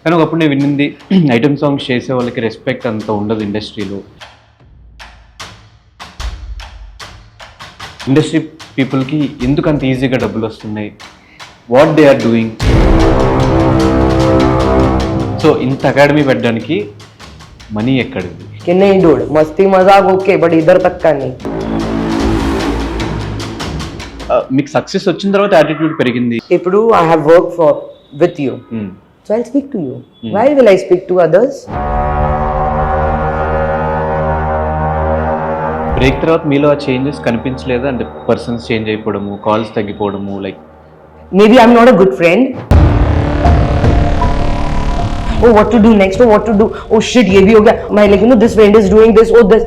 కానీ ఒకప్పుడు నేను విన్నింది ఐటమ్ సాంగ్స్ చేసే వాళ్ళకి రెస్పెక్ట్ అంత ఉండదు ఇండస్ట్రీలో. ఇండస్ట్రీ పీపుల్కి ఎందుకు అంత ఈజీగా డబ్బులు వస్తున్నాయి, what they are doing. So ఇంత అకాడమీ పెట్టడానికి మనీ ఎక్కడిది? कि नहीं डूड मस्ती मजाक ओके बट इधर तक का नहीं. మీకు సక్సెస్ వచ్చిన తర్వాత యాటిట్యూడ్ పెరిగింది. ఇప్పుడు I have worked for with you, so I'll speak to you. Why will I speak to others? Break తర్వాత మీలో ఆ చేంజెస్ కనిపించలేదా? అంటే పర్సన్స్ చేంజ్ అయిపోవడము, కాల్స్ తగ్గిపోవడము, like Maybe I'm not a good friend. Oh, what to do next? Oh, what to do? Oh shit, ये भी हो गया. My like this friend is doing this. Oh this.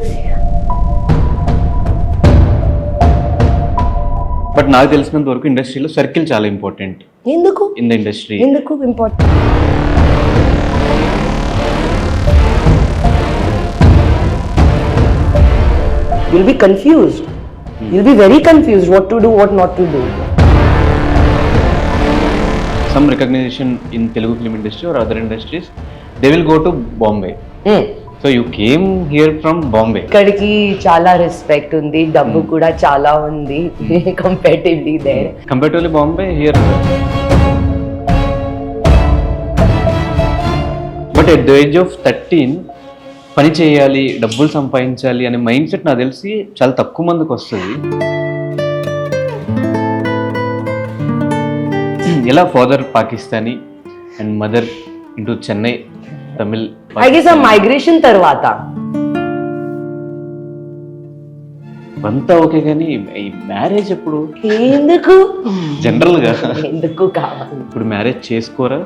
But నాకు తెలిసినంత వరకు ఇండస్ట్రీలో సర్కిల్ చాలా ఇంపార్టెంట్. ఎందుకు ఇన్ ద ఇండస్ట్రీ ఎందుకు important? You'll be confused. You'll be very confused what to do, what not to do. some recognition in Telugu film industry or other industries, they will go to Bombay. So you came here from Bombay. ఇక్కడికి చాలా respect ఉంది, డబ్బు కూడా చాలా ఉంది comparatively there. Comparatively Bombay, here. But at the age of 13, పని చేయాలి, డబ్బులు సంపాదించాలి అనే మైండ్ సెట్ నాకు తెలిసి చాలా తక్కువ మందికి వస్తుంది. ఎలా father Pakistani and mother into Chennai Tamil. I guess ఆ మైగ్రేషన్ తర్వాత అంతా ఓకే, కానీ ఈ మ్యారేజ్ ఎప్పుడు? ఎందుకు జనరల్ గా ఎందుకు కావాలి? ఇప్పుడు మ్యారేజ్ చేసుకోరా?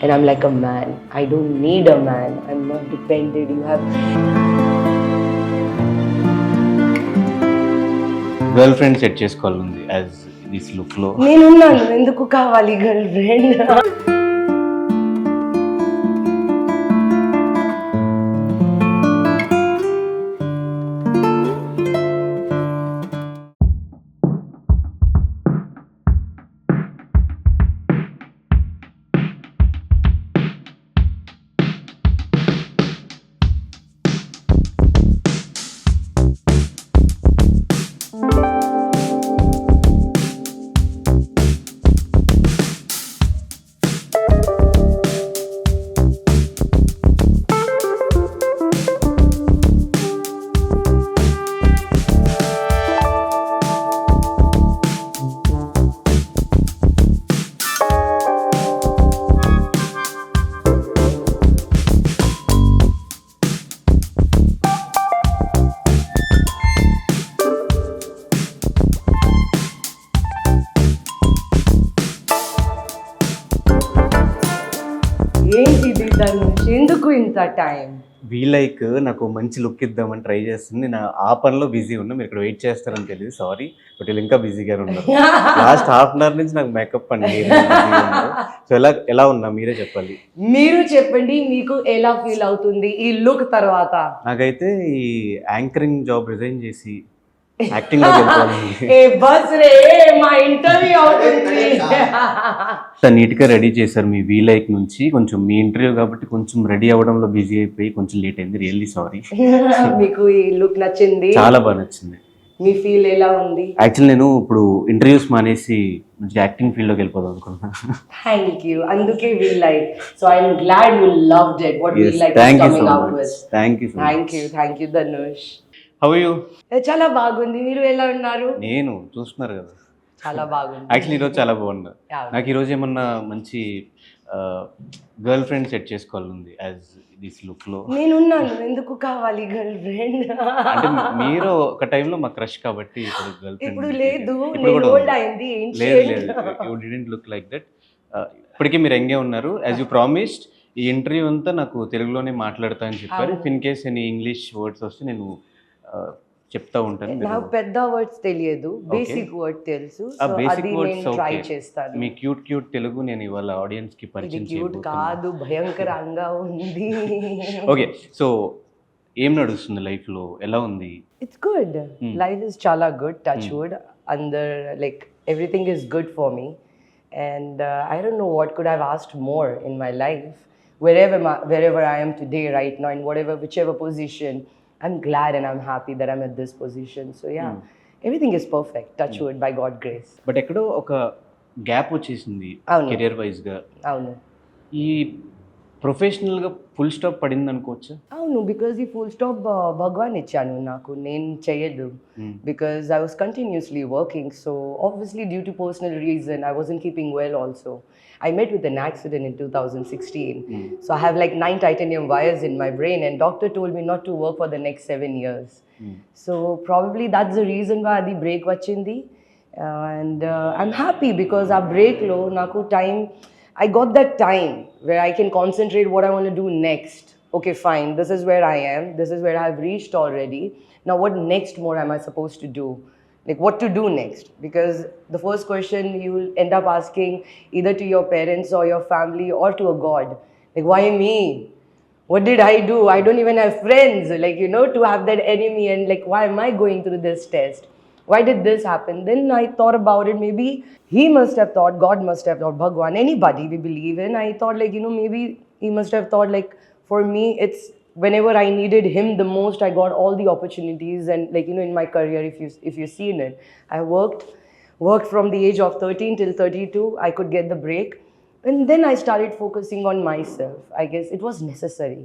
And I'm like a man. I don't need a man. I'm not dependent. You have girl friend set చేసుకోవాలంది యాజ్ దిస్ లుక్ లో. నేనున్నాను, ఎందుకు కావాలి గర్ల్ ఫ్రెండ్? ఏంటిది ధనుష్, ఎందుకు ఇంత టైం? వీలైక్ నాకు మంచి లుక్ ఇద్దామని ట్రై చేస్తుంది. నేను ఆ పనిలో బిజీ ఉన్నా, మీరు ఇక్కడ వెయిట్ చేస్తారని తెలియదు, సారీ. బట్ వీళ్ళు ఇంకా బిజీగానే ఉన్నారు. లాస్ట్ హాఫ్ అన్ అవర్ నుంచి నాకు మేకప్ అండి. సో ఎలా ఉన్నా మీరే చెప్పాలి. మీరు చెప్పండి, మీకు ఎలా ఫీల్ అవుతుంది ఈ లుక్ తర్వాత? నాకైతే ఈ యాంకరింగ్ జాబ్ రిజైన్ చేసి యాక్టింగ్ లో ఏ బస్ రే, మా ఇంటర్వ్యూ అవుతుంది. నీట్ గా రెడీ చేశారు మీ వీలైక్ నుంచి. కొంచెం మీ ఇంటర్వ్యూ కాబట్టి కొంచెం రెడీ అవ్వడంలో బిజీ అయిపోయి కొంచెం లేట్ అయింది. Really sorry. మీకు ఈ లుక్ నచ్చింది? చాలా బాగా నచ్చింది. మీ ఫీల్ ఎలా ఉంది? యాక్చువల్లీ నేను ఇప్పుడు ఇంటర్వ్యూస్ మానేసి మంచి యాక్టింగ్ ఫీల్డ్ లోకి వెళ్ళిపోదాం అనుకున్నా. Thank you. అందుకే we like. So I am glad you loved it. What we like thank you coming so out much. With. Thank you Dhanush. How are you? చాలా బాగుంది. మీరు ఎలా ఉన్నారు? నేను చూస్తున్నారు కదా, చాలా బాగుంది. యాక్చువల్లీ ఈరోజు చాలా బాగున్నా. నాకు ఈరోజు ఏమన్నా మంచి గర్ల్ ఫ్రెండ్ సెట్ చేసుకోవాలంది యాజ్ దిస్ లుక్ లో. నేనున్నాను, ఎందుకు కావాలి గర్ల్ ఫ్రెండ్? అంటే మీరు ఒక టైంలో మా క్రష్ కాబట్టి ఇప్పుడు గర్ల్ ఫ్రెండ్. ఇప్పుడు లేదు, ఇప్పుడు కూడా ఓల్డ్ అయింది. లేదు, you didn't look like that. ఇప్పటికీ మీరు ఎంగే ఉన్నారు. యాజ్ యూ ప్రామిస్డ్, ఈ ఇంటర్వ్యూ అంతా నాకు తెలుగులోనే మాట్లాడతా అని చెప్పారు. In case any English words వస్తే నేను చెప్తా ఉంటాను. నాకు పెద్ద వర్డ్స్ తెలియదు, బేసిక్ వర్డ్ తెలుసు. ఆ బేసిక్ వర్డ్స్ ట్రై ఓకే. చేస్తాను. మీ క్యూట్ తెలుగు నేను ఇవాళ ఆడియన్స్ కి ఇది పరిచయం క్యూట్ కాదు, భయంకరంగా ఉంది. ఓకే, సో ఏం నడుస్తుంది లైఫ్ లో, ఎలా ఉంది? It's good. లైఫ్ ఇస్ చాలా గుడ్, టచ్ వుడ్. అందర్ like everything is good for me. And I don't know what could I've asked more in my life, wherever I am today, right now, in whichever position, I'm glad and I'm happy that I'm at this position. So yeah, everything is perfect. Touch wood, by God grace. But ఎక్కడో ఒక gap వచ్చేసింది అవును. Career వైజ్గా. అవును. ఈ ప్రొఫెషనల్గా full stop పడింది అనుకోవచ్చా? అవును, బికాజ్ ఈ ఫుల్ స్టాప్ భగవాన్ ఇచ్చాను నాకు, నేను చేయదు. Because I was continuously working, so obviously due to personal reason I wasn't keeping well also. I met with an accident in 2016. So I have like 9 titanium wires in my brain, and doctor told me not to work for the next 7 years. So probably that's the reason why adi break vachindi. And I'm happy because our break lo naku time, I got that time where I can concentrate what I want to do next. Okay, fine, this is where I am, this is where I have reached already. Now what next more am I supposed to do? Like what to do next? Because the first question you will end up asking either to your parents or your family or to a God, like, why me? What did I do? I don't even have friends, like, you know, to have that enemy, and like, why am I going through this test? Why did this happen? Then I thought about it. Maybe he must have thought, God must have thought, Bhagwan, anybody we believe in. I thought, like, you know, maybe he must have thought, like, for me, it's whenever I needed him the most, I got all the opportunities. And like, you know, in my career, if you've seen it, I worked from the age of 13 till 32. I could get the break, and then I started focusing on myself. I guess it was necessary.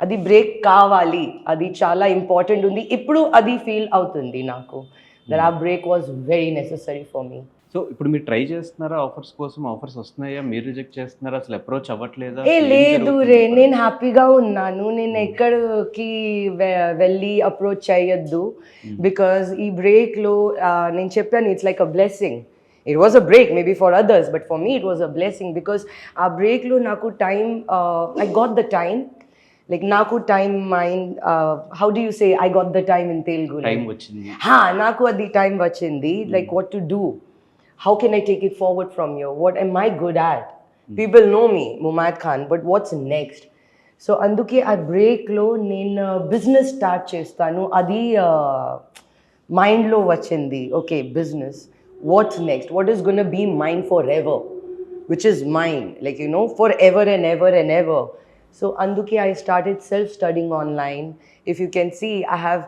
Adi break kavali, adi chala important undi. Ippudu adi feel avutundi naku that our break was very necessary for me. So ఇప్పుడు మీరు try చేస్తున్నారా offers కోసం? Offers వస్తున్నాయా? మీరు reject చేస్తున్నారా? అసలు approach అవ్వట్లేదా? లేదు రే, నేను హ్యాపీగా ఉన్నాను. నేను ఎక్కడికి వెళ్ళి అప్రోచ్ చేయొద్దు. బికాజ్ ఈ బ్రేక్లో నేను చెప్పాను, it's like a blessing. It was a break maybe for others, but for me it was a blessing. Because ఆ బ్రేక్లో నాకు time, I got the time, like నాకు time mind, how do you say, I got the time in Telugu. Time వచ్చింది. నాకు అది time వచ్చింది. Like what to do, how can I take it forward from here? What am I good at? People know me, Mumayyad Khan, but what's next? So anduke I break lo nenu business start chestanu. Adi mind lo vachindi. Okay, business. What's next? What is going to be mine forever? Which is mine, like, you know, forever and ever and ever. So anduke I started self-studying online. If you can see, I have,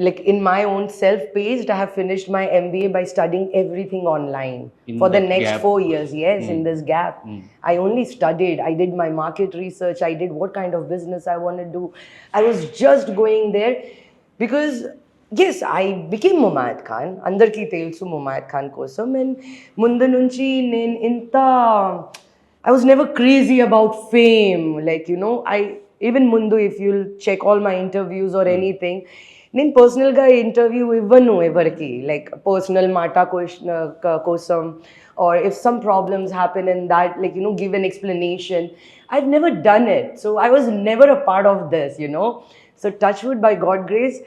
like, in my own self-paced, I have finished my MBA by studying everything online for the next gap. 4 years. Yes, in this gap. I only studied. I did my market research. I did what kind of business I want to do. I was just going there because, yes, I became Mumayyad Khan. Andarki telusu Mumayyad Khan kosam. And mundu nunchi nen inta, I was never crazy about fame. Like, you know, even mundu, if you'll check all my interviews or anything, నేను పర్సనల్గా interview ఇవ్వను ఎవరికి, like personal మాట కోసం, or if some problems happen in that, like, you know, give an explanation. I've never done it, so I was never a part of this, you know. So touch wood, by God grace,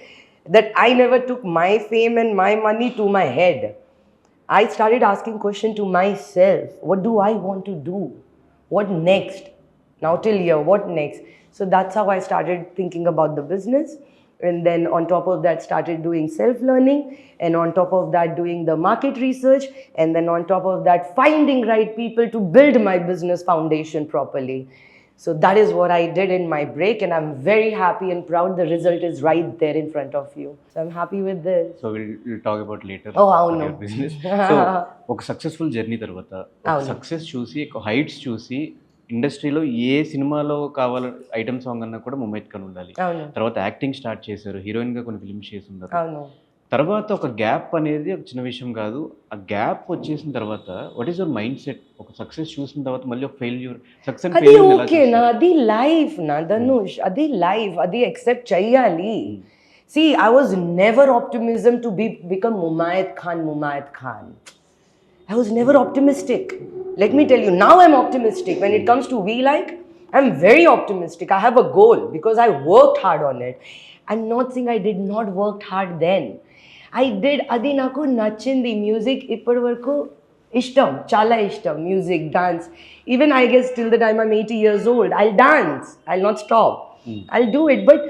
that I never took my fame and my money to my head. I started asking question to myself, what do I want to do? What next? Now till here, what next? So that's how I started thinking about the business. And then on top of that started doing self-learning, and on top of that doing the market research, and then on top of that finding right people to build my business foundation properly. So that is what I did in my break, and I'm very happy and proud. The result is right there in front of you. So I'm happy with this. So will talk about later. Oh, అవును. Business. So ఒక successful journey తర్వాత success చూసి, heights చూసి, ఇండస్ట్రీలో ఏ సినిమాలో కావాలి item song అన్నా కూడా ముమైత్ ఖాన్ ఉండాలి. తర్వాత యాక్టింగ్ స్టార్ట్ చేశారు, హీరోయిన్గా కొన్ని ఫిల్మ్స్ చేస్తున్నారు. తర్వాత ఒక గ్యాప్ అనేది ఒక చిన్న విషయం కాదు. ఆ గ్యాప్ వచ్చేసిన తర్వాత what is your mind set? ఒక సక్సెస్ చూసిన తర్వాత మళ్ళీ ఒక ఫెయిల్యూర్, సక్సెస్ అది ఓకేనా? అది లైఫ్ నా ధనుష్, అది లైఫ్, అది యాక్సెప్ట్ చెయ్యాలి. See, I was never optimism to become Mumayyad Khan. I was never optimistic. Let me tell you, now I'm optimistic. When it comes to We Like, I'm very optimistic. I have a goal because I worked hard on it. I'm not saying I did not work hard then. I did. Adi naku nachindi music ippadi varaku ishtam, chala ishtam, music, dance. Even I guess till the time I'm 80 years old, I'll dance. I'll not stop. I'll do it. But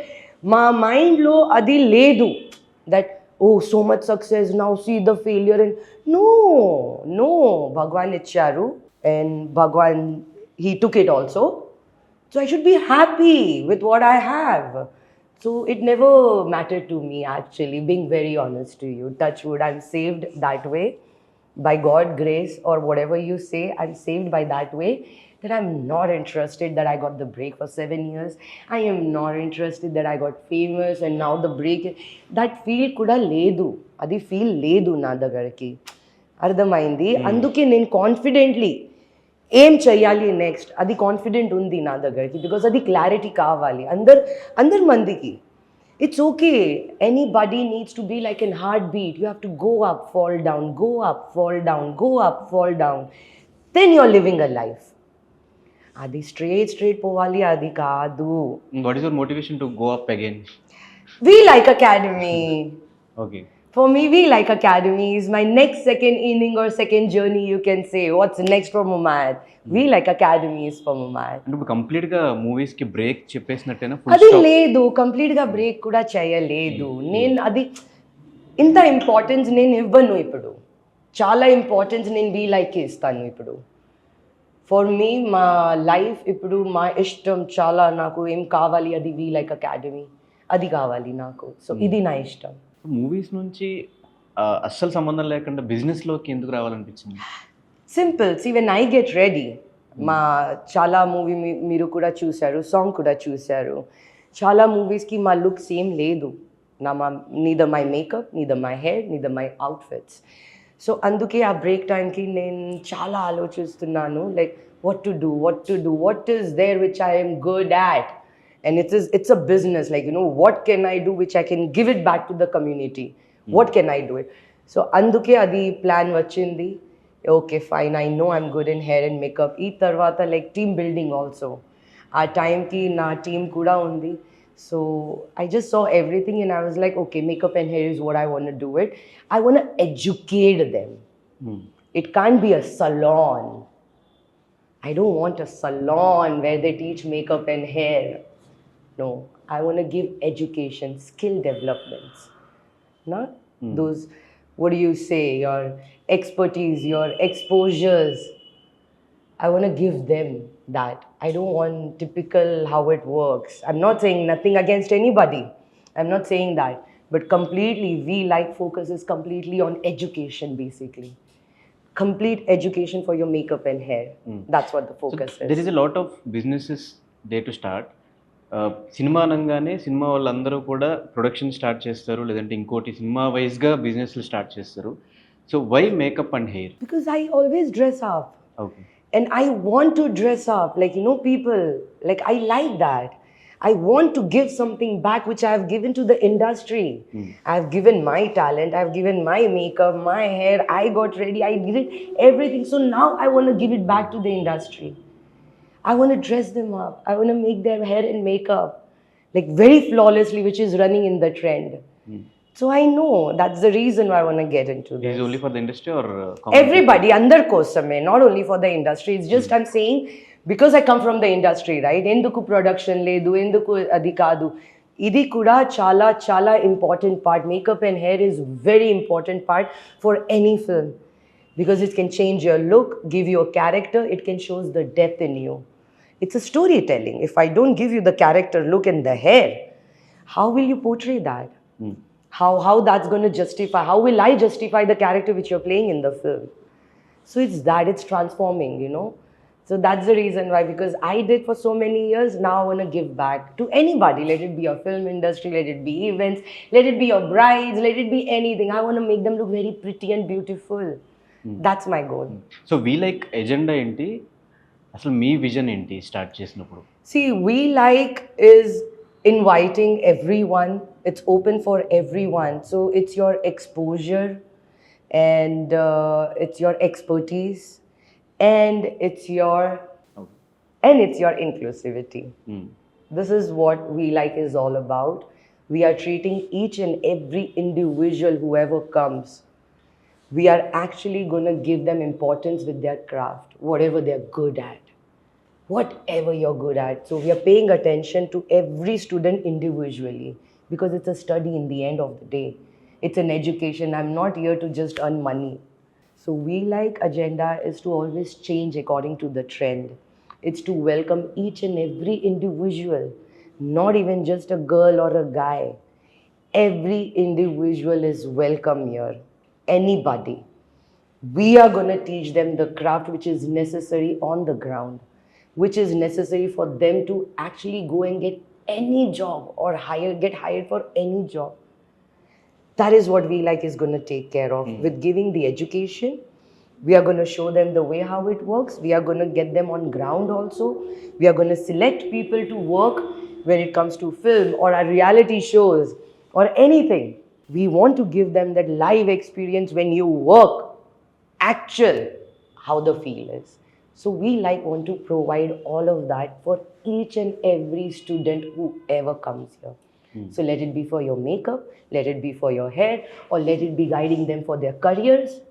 my mind lo adi ledu that, oh, so much success, now see the failure. And no, Bhagwan icharu, and Bhagwan, he took it also. So I should be happy with what I have. So it never mattered to me actually, being very honest to you. Touch wood, I'm saved that way. By God grace or whatever you say, I'm saved by that way. That I'm not interested that I got the break for 7 years. I am not interested that I got famous and now the break. That feel kuda ledu. Adi feel ledu na dagarki. అర్థమైంది అందుకే నేను confidently ఏం చెయ్యాలి next అది confident ఉంది నా దగ్గరికి because అది క్లారిటీ కావాలి అందరి మందికి it's okay anybody needs to be like an heart beat you have to go up fall down go up fall down go up fall down then you are living a life అది straight పోవాలి అది కాదు what is your motivation to go up again we like academy okay For me, we like Academy is my next second inning or second journey, you can say. What's next for Mumad? We like Academy is for Mumad. అంటే ఇప్పుడు complete గా movies కి break చెప్పేసినట్టేనా అది లేదు కంప్లీట్గా break కూడా చేయలేదు నేను అది ఇంత ఇంపార్టెన్స్ నేను ఇవ్వను ఇప్పుడు చాలా ఇంపార్టెన్స్ నేను వీ లైక్కి ఇస్తాను ఇప్పుడు ఫర్ మీ మా లైఫ్ ఇప్పుడు మా ఇష్టం చాలా నాకు ఏం కావాలి అది వీ లైక్ అకాడమీ అది కావాలి నాకు సో ఇది నా ఇష్టం మూవీస్ నుంచి అస్సలు సంబంధం లేకుండా బిజినెస్ లోకి ఎందుకు రావాలనిపించింది simple see when I get ready మా చాలా మూవీ మీరు కూడా చూశారు సాంగ్ కూడా చూశారు చాలా మూవీస్కి మా లుక్ సేమ్ లేదు neither my makeup neither my hair neither my outfits so అందుకే ఆ బ్రేక్ టైంకి నేను చాలా ఆలోచిస్తున్నాను like what to do what is there which I am good at and it's a business like what can I do which I can give it back to the community what can I do it so anduke adi plan vachindi okay fine I know I'm good in hair and makeup ee tarvata like team building also aa time ki na team kuda undi so I just saw everything and I was like okay makeup and hair is what I want to do it I want to educate them it can't be a salon I don't want a salon where they teach makeup and hair no I want to give education skill developments not those what do you say your expertise your exposures I want to give them that I don't want typical how it works I'm not saying nothing against anybody I'm not saying that but completely we like focuses completely on education basically complete education for your makeup and hair that's what the focus is there is a lot of businesses there to start cinema అనగానే cinema వాళ్ళందరూ కూడా production start చేస్తారు లేదంటే ఇంకోటి cinema వైజ్గా బిజినెస్లు start చేస్తారు so why makeup and hair because I always dress up okay and I want to dress up like people like I like that I want to give something back which I have given to the industry I have given my talent I have given my makeup my hair I got ready I did everything so now I want to give it back to the industry I want to dress them up. I want to make their hair and makeup like very flawlessly, which is running in the trend. So I know that's the reason why I want to get into this. is only for the industry or Everybody, under kosame, not only for the industry. It's just I'm saying because I come from the industry, right? Enduku production ledu, enduku adi kaadu. Idi kuda chala important part. Makeup and hair is very important part for any film because it can change your look, give you a character. It can shows the depth in you. It's a storytelling. If I don't give you the character look and the hair, how will you portray that? How that's going to justify? How will I justify the character which you're playing in the film? So it's transforming, So that's the reason why, because I did for so many years, now I want to give back to anybody. Let it be your film industry, let it be events, let it be your brides, let it be anything. I want to make them look very pretty and beautiful. That's my goal. So we like agenda ఏంటి అసలు మీ vision ఏంటి start చేసినప్పుడు See, We Like is inviting everyone. It's open for everyone. So it's your exposure and it's your expertise and it's your inclusivity. This is what We Like is all about. We are treating each and every individual, whoever comes. We are actually going to give them importance with their craft, whatever they're good at. Whatever you're good at. So we are paying attention to every student individually because it's a study in the end of the day. It's an education. I'm not here to just earn money. So We Like agenda is to always change according to the trend. It's to welcome each and every individual, not even just a girl or a guy. Every individual is welcome here. Anybody. We are going to teach them the craft which is necessary on the ground, which is necessary for them to actually go and get any job or get hired for any job. That is what we like is going to take care of with giving the education. We are going to show them the way how it works. We are going to get them on ground also. We are going to select people to work when it comes to film or our reality shows or anything. We want to give them that live experience when you work, actual, how the feel is. So we want to provide all of that for each and every student who ever comes here. So let it be for your makeup, let it be for your hair, or let it be guiding them for their careers.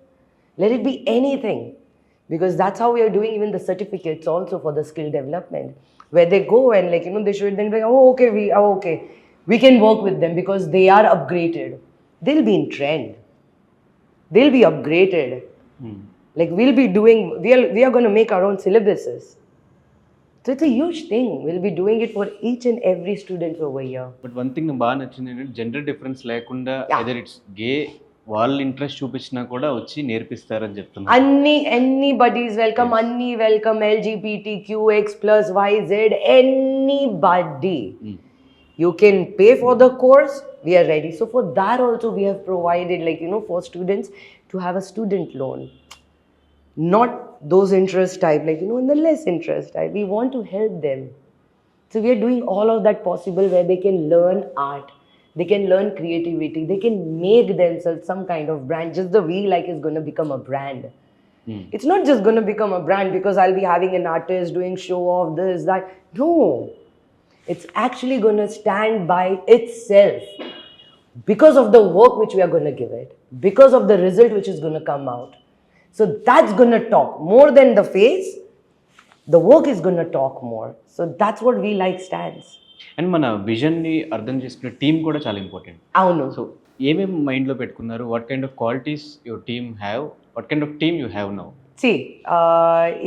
Let it be anything. Because that's how we are doing even the certificates also for the skill development. Where they go and they should then be like, okay. We can work with them because they are upgraded. They'll be in trend. They'll be upgraded. Like we are going to make our own syllabuses. So it's a huge thing. We'll be doing it for each and every student over here. But one thing నాకు బాగా నచ్చింది ఏంటంటే gender difference లేకుండా Yeah. Either it's గే వాళ్ళు interest చూపించినా కూడా వచ్చి నేర్పిస్తారని చెప్తున్నారు. Anybody is welcome. Anni welcome. LGBTQX plus YZ. Anybody. You can pay for the course. We are ready. So for that also we have provided for students to have a student loan. Not those interest type, in the less interest type. We want to help them. So we are doing all of that possible where they can learn art, they can learn creativity, they can make themselves some kind of brand. Just the We Like is going to become a brand. It's not just going to become a brand because I'll be having an artist doing show off, this, that. No. It's actually going to stand by itself because of the work which we are going to give it, because of the result which is going to come out. So that's going to talk more than the face. The work is going to talk more. So that's what We Like stands. And మన విజన్ని అర్థం చేసుకునే team కూడా చాలా important. అవును. So ఏమేమి మైండ్లో పెట్టుకున్నారు? What kind of qualities your team have? What kind of team you have now?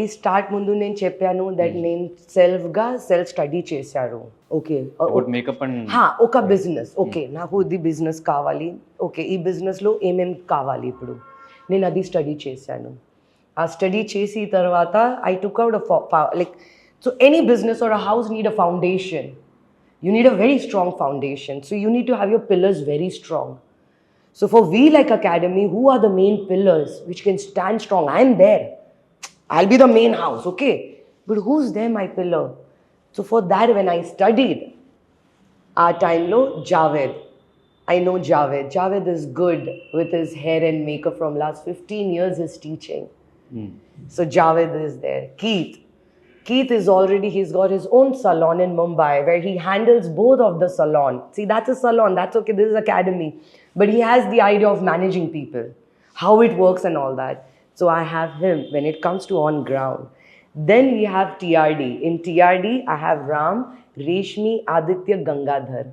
ఈ స్టార్ట్ ముందు నేను చెప్పాను దట్ నేను సెల్ఫ్ స్టడీ చేశాను. ఓకే, మేకప్ అండ్ ఒక బిజినెస్. ఓకే, నాకు ఇది బిజినెస్ కావాలి. ఓకే, ఈ బిజినెస్లో ఏమేమి కావాలి ఇప్పుడు నేను అది స్టడీ చేశాను. ఆ స్టడీ చేసి తర్వాత I took out so any business are a house need a foundation. You need a very strong foundation. So you need to have your pillars very strong. So for We Like Academy, who are the main pillars which can stand strong? I'm there. I'll be the main house, okay? But who's there, my pillar? So for that, when I studied, our time lo, Javed. I know Javed. Javed is good with his hair and makeup from last 15 years is teaching. So Javed is there. Keith is he's got his own salon in Mumbai where he handles both of the salon. See, that's a salon, that's okay, this is academy. But he has the idea of managing people, how it works and all that. So I have him when it comes to on ground. Then we have TRD. In TRD, I have Ram, Reshmi, Aditya, Gangadhar.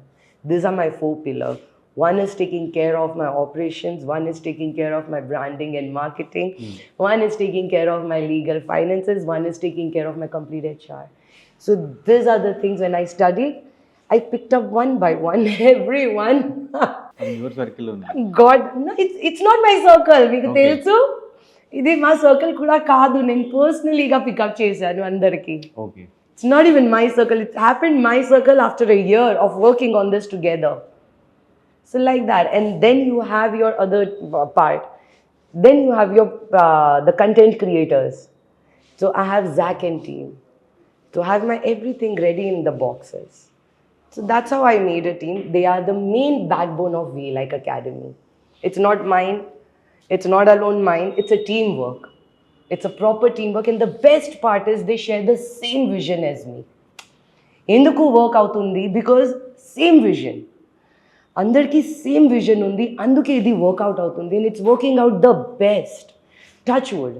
These are my 4 pillars. One is taking care of my operations, one is taking care of my branding and marketing, one is taking care of my legal finances, one is taking care of my complete HR. So these are the things when I studied, I picked up one by one, everyone. Your circle ఉంది. God, no, it's not my circle. మీకు తెలుసు ఇది మా circle కూడా కాదు. నేను పర్సనలీగా pickup చేశాను అందరికి. Okay. It's not even my circle. It happened my circle after a year of working on this together. So like that, and then you have your other part. Then you have your the content creators. So I have Zach and team. So I have my everything ready in the boxes. So that's how I made a team. They are the main backbone of We Like Academy. It's not mine. It's not alone mine. It's a teamwork. It's a proper teamwork, and the best part is they share the same vision as me. Enduku work outundi because same vision. అందరికీ same vision ఉంది, అందుకే ఇది work out అవుతుంది. And it's working out the best. Touch wood,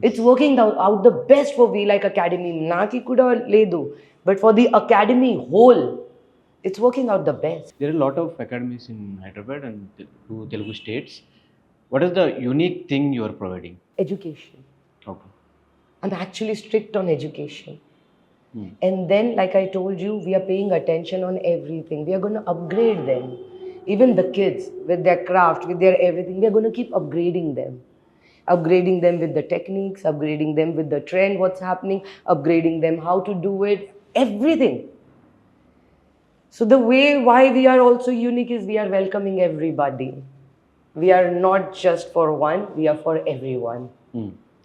it's working out the best for We Like Academy. నాకి కూడా లేదు, but for the academy whole it's working out the best. There are a lot of academies in Hyderabad and 2 Telugu states. What is the unique thing you are providing? Education. Okay. I'm actually strict on education. And then, like I told you, we are paying attention on everything. We are going to upgrade them. Even the kids, with their craft, with their everything, we are going to keep upgrading them. Upgrading them with the techniques, upgrading them with the trend, what's happening, upgrading them how to do it, everything. So the way why we are also unique is we are welcoming everybody. We are not just for one, we are for everyone.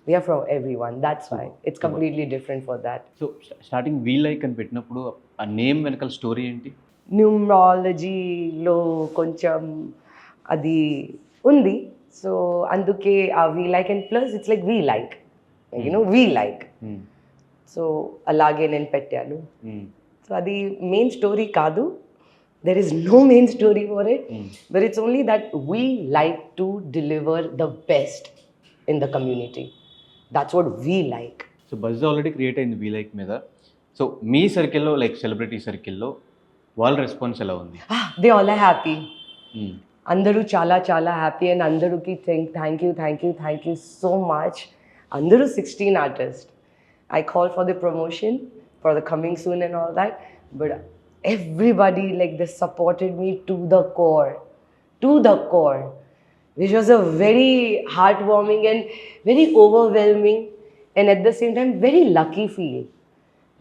We are for everyone. That's why it's completely different for that. So starting we like అని పెట్టినప్పుడు ఆ name వెనకాల story ఏంటి? న్యూమరాలజీలో కొంచెం అది ఉంది. So అందుకే ఆ we like and plus it's like we like we like. So అలాగే నేను పెట్టాను. సో అది మెయిన్ స్టోరీ కాదు. There is no main story for it, but it's only that we like to deliver the best in the community. That's what we like. So buzz already create అయింది we like మీద. So మీ సర్కిల్లో like celebrity సర్కిల్లో వాళ్ళ response ఎలా ఉంది? They all are happy. అందరూ చాలా చాలా హ్యాపీ అండ్ అందరికి థ్యాంక్ యూ సో మచ్. అందరూ 16 artist. I call for the promotion for the coming soon and all that, but everybody, like, they supported me to the core, which was a very heartwarming and very overwhelming and at the same time very lucky feel.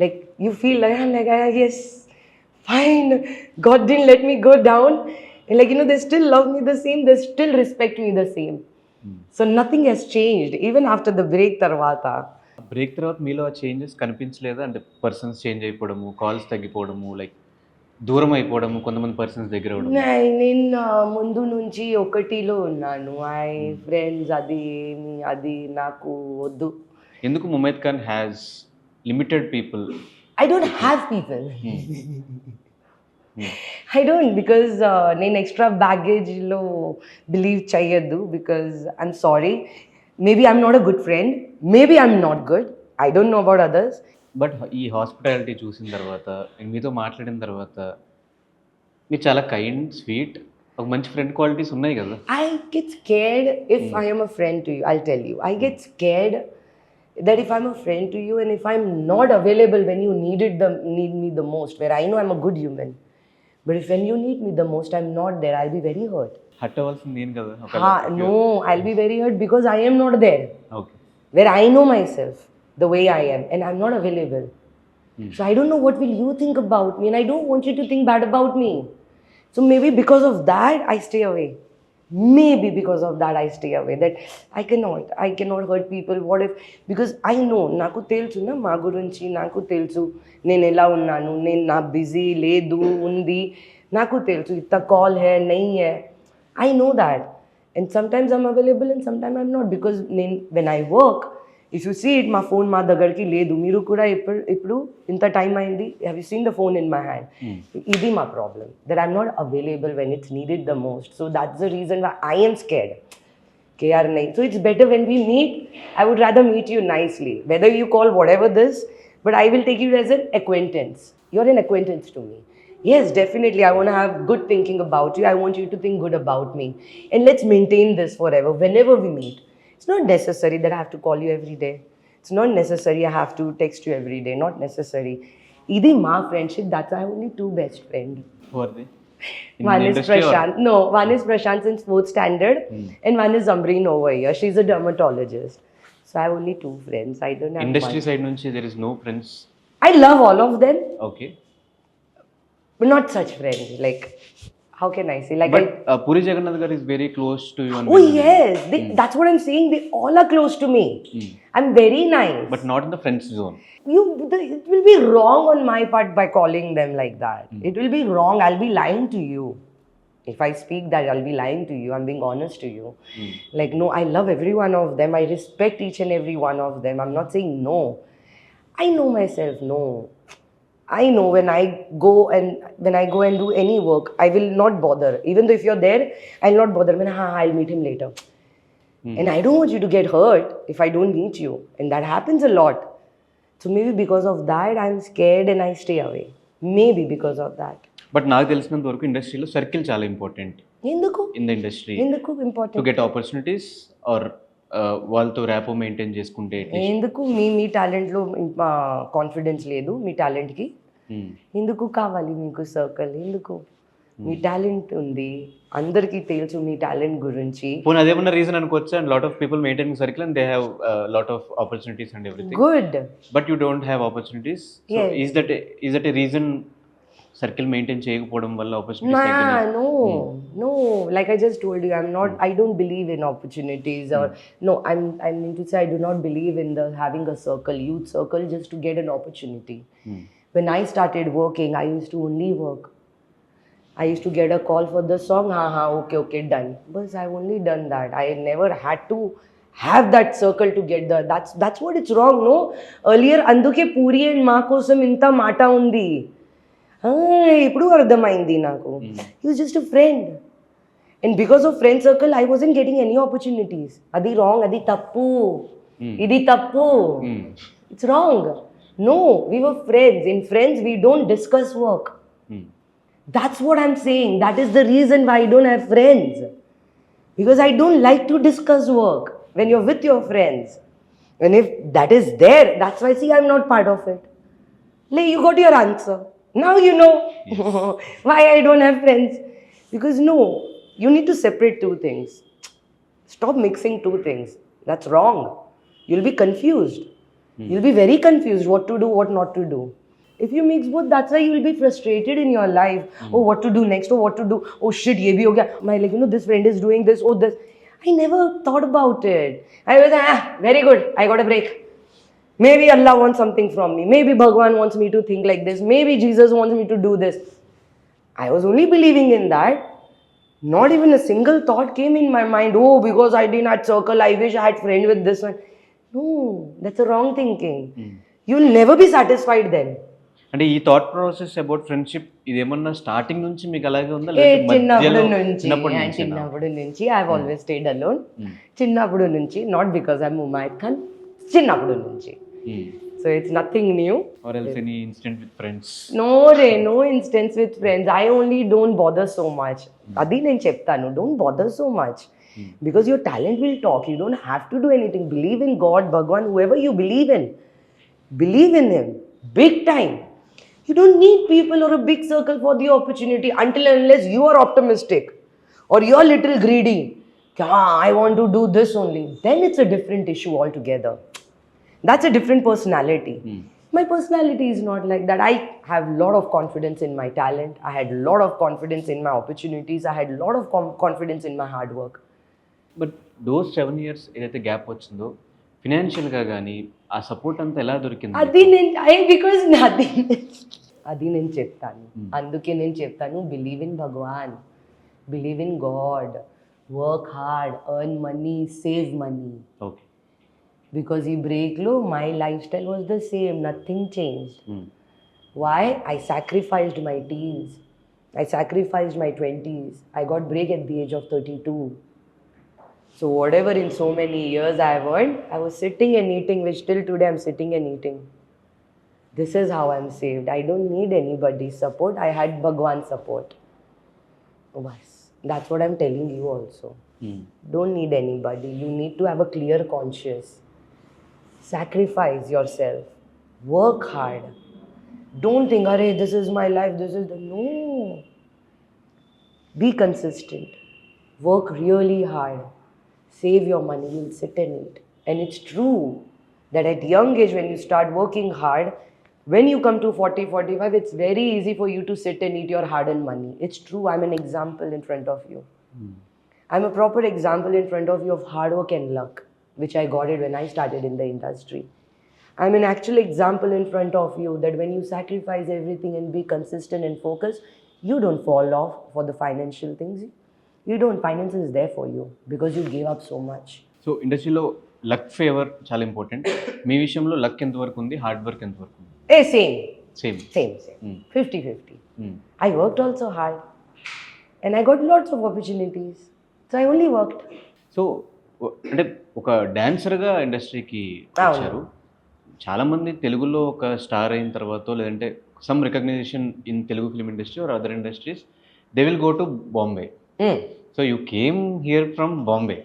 Like, you feel like, I'm like, yes, fine, God didn't let me go down, and like, they still love me the same, they still respect me the same. So nothing has changed even after the break tarvata. Break తర్వాత మీలో ఆ changes కనిపించలేదా? అంటే persons change అయిపోవడము, calls తగ్గిపోవడము, like దూరం అయిపోవడము, కొంతమంది పర్సన్స్ దగ్గర అవ్వడం. నేను ముందు నుంచి ఒకటిలో ఉన్నాను. ఫ్రెండ్స్ అది నాకు వద్దు. ఎందుకు Mumaith Khan has limited people? I don't have people. I don't, because నేను ఎక్స్ట్రా బ్యాగేజ్లో బిలీవ్ చేయొద్దు. Because I'm sorry, maybe I'm not a good friend, maybe I'm not good, I don't know about others. But ఈ hospitality చూసిన తర్వాత, మీతో మాట్లాడిన తర్వాత మీరు చాలా కైండ్, స్వీట్, ఒక మంచి ఫ్రెండ్ క్వాలిటీస్ ఉన్నాయి కదా. I get scared if I am a friend to you. I'll tell you, I get scared that if I'm a friend to you and if I'm not available when you need me the most, where I know I'm a good human, but if when you need me the most I'm not there, I'll be very hurt. Hurt అవ్వాల్సింది నేను కదా? No, I'll be very hurt because I am not there. Okay. Where I know myself the way I am and I'm not available. So I don't know what will you think about me, and I don't want you to think bad about me. So maybe because of that I stay away. Maybe because of that I stay away. That I cannot hurt people. What if, because I know, నాకు తెలుసు నా మా గురించి, నాకు తెలుసు నేను ఎలా ఉన్నాను, నేను నా బిజీ లేదు ఉంది, నాకు తెలుసు ఇత్త కాల్ హై nahi hai. I know that, and sometimes I'm available and sometimes I'm not, because when I work, if you see it, my phone మా దగ్గరికి లేదు. మీరు కూడా ఇప్పుడు ఇంత టైం అయింది, have you seen the phone in my hand? ఇది మా problem, that I'm not available when it's needed the most. So that's the reason why I am scared. So it's better when we meet, I would rather meet you nicely, whether you call whatever this, but I will take you as an acquaintance. You're an acquaintance to me. Yes, definitely, I want to have good thinking about you. I want you to think good about me, and let's maintain this forever whenever we meet. It's not necessary that I have to call you every day. It's not necessary I have to text you every day. Not necessary. Idi my friendship, that's I have only two best friends. Who are they? One is Prashant. No, one is Prashant in 4th standard, and one is Zamreen over here. She's a dermatologist. So I have only two friends. I don't have industry one. Side నుంచి there is no friends. I love all of them, okay. but not such friends. Like, how can I say? Like, but Puri Jagannadh garu is very close to you. oh yes, that's what I'm saying. They all are close to me. I'm very nice. But not in the friends zone. It will be wrong on my part by calling them like that. It will be wrong. I'll be lying to you. If I speak that, I'll be lying to you. I'm being honest to you. Like, no, I love every one of them. I respect each and every one of them. I'm not saying no. I know myself, no. I know when I go and do any work, I will not bother. Even though if you're there, I'll not bother. I'll meet him later. And I don't want you to get hurt if I don't meet you. And that happens a lot. So maybe because of that, I'm scared and I stay away. Maybe because of that. But నాకు తెలిసినంత వరకు ఇండస్ట్రీలో circle చాలా important. Enduku? In the industry Enduku important? To get opportunities or వాళ్ళతో rapport maintain చేసుకుంటే ఎందుకు మీ టాలెంట్లో confidence లేదు మీ టాలెంట్కి? ఎందుకు కావాలి మీకు సర్కిల్? ఎందుకు? మీ టాలెంట్ ఉంది, అందరికీ తెలుసు మీ టాలెంట్ గురించి. పోనీ అదేమన్నా రీజన్ అనుకోవచ్చు, and lot of people maintaining circle and they have lot of opportunities and everything. Good. But you don't have opportunities. So is that A reason circle maintain చేయకపోవడం వల్ల opportunities? No. Like I just told you, I don't believe in opportunities or no. I'm mean to say I do not believe in the having a circle, youth circle, just to get an opportunity. When I started working, I used to only work. I used to get a call for the song, okay, done. But I've only done that. I never had to have that circle to get the. That's what it's wrong, no? Earlier, అందుకే puri and మా కోసం ఇంత మాట ఉంది. ఇప్పుడు అర్థమైంది నాకు. He was just a friend. And because of friend circle, I wasn't getting any opportunities. అది wrong, అది తప్పు. ఇది తప్పు. It's wrong. No, we were friends. In friends, we don't discuss work. That's what I'm saying. That is the reason why I don't have friends. Because I don't like to discuss work when you're with your friends. And if that is there, that's why, see, I'm not part of it. You got your answer. Now you know why I don't have friends. Because no, you need to separate two things. Stop mixing two things. That's wrong. You'll be confused. You'll be very confused what to do, what not to do. If you mix both, that's why you will be frustrated in your life. Oh, what to do next? Oh, what to do? Oh shit, ye bhi ho gaya. My, this friend is doing this. Oh, this. I never thought about it. I was very good. I got a break. Maybe Allah wants something from me. Maybe Bhagwan wants me to think like this. Maybe Jesus wants me to do this. I was only believing in that. Not even a single thought came in my mind. Oh, because I didn't have circle, I wish I had friend with this one. No, that's a wrong thinking. You'll never be satisfied then. అంటే ఈ thought process about friendship ఇదేమన్నా starting నుంచి మీకు అలాగే ఉందా? చిన్నప్పుడు నుంచి I have always stayed alone. చిన్నప్పుడు నుంచి, not because I am Umaid Khan, చిన్నప్పుడు నుంచి. So it's nothing new. Or else any incident with friends? No instance with friends. I only don't bother so much. అది నేను చెప్తాను, don't bother so much. Because your talent will talk. You don't have to do anything. Believe in God, Bhagwan, whoever you believe in. Believe in Him. Big time. You don't need people or a big circle for the opportunity until and unless you are optimistic or you are little greedy. I want to do this only. Then it's a different issue altogether. That's a different personality. My personality is not like that. I have a lot of confidence in my talent. I had a lot of confidence in my opportunities. I had a lot of confidence in my hard work. But those 7 years ఏదైతే gap వచ్చిందో ఫినాన్షియల్గా కానీ ఆ support అంతా ఎలా దొరికింది? అది నేను చెప్తాను. అందుకే నేను చెప్తాను, believe in Bhagwan, believe in God, work hard, earn money, save money. Okay. Because ఈ బ్రేక్లో my life style was the same, nothing changed. Why? I sacrificed my teens, I sacrificed my 20s. I got break at the age of 32. So whatever in so many years I have earned, I was sitting and eating, which till today I'm sitting and eating. This is how I'm saved. I don't need anybody's support. I had Bhagwan's support. Bas. That's what I'm telling you also. Don't need anybody. You need to have a clear conscience. Sacrifice yourself. Work hard. Don't think, "Arey, this is my life, this is the..." No. Be consistent. Work really hard. Save your money, you'll sit and eat. And it's true that at young age, when you start working hard, when you come to 40, 45, it's very easy for you to sit and eat your hard-earned money. It's true. I'm an example in front of you. I'm a proper example in front of you of hard work and luck, which I got it when I started in the industry. I'm an actual example in front of you that when you sacrifice everything and be consistent and focused, you don't fall off for the financial things. You don't. Finance is there for you because you gave up so much. So ఇండస్ట్రీలో luck favour చాలా important. మీ విషయంలో luck ఎంతవరకు ఉంది, hard work ఎంతవరకు ఉంది? Same. 50-50. I worked also hard and I got lots of opportunities. So I only worked. So అంటే ఒక డాన్సర్గా ఇండస్ట్రీకి వచ్చారు. చాలామంది తెలుగులో ఒక స్టార్ అయిన తర్వాత, లేదంటే some recognition in Telugu film industry or other industries, they will go to Bombay. So you came here from Bombay.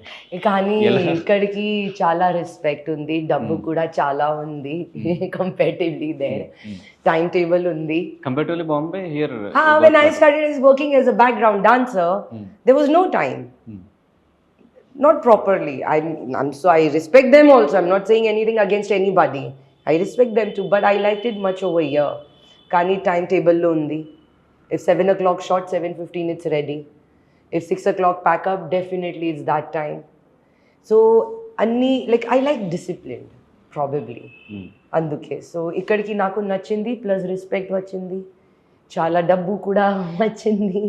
కానీ ఎలా? ఇక్కడికి చాలా రెస్పెక్ట్ ఉంది, డబ్బు కూడా చాలా ఉంది కంపేటివ్లీ దేర్. టైం టేబుల్ ఉంది. Comparatively Bombay here. When I started working as a background dancer, there was no time. Not properly. So I respect them also. I'm not saying anything against anybody. I respect them too, but I liked it much over here. Kani time table lo undi. If 7 o'clock shot, 7:15 it's ready. If 6 o'clock pack up, definitely it's that time. So like I like discipline, probably. Anduke. So ikkadiki naku nachindi plus respect vachindi. చాలా డబ్బు కూడా వచ్చింది,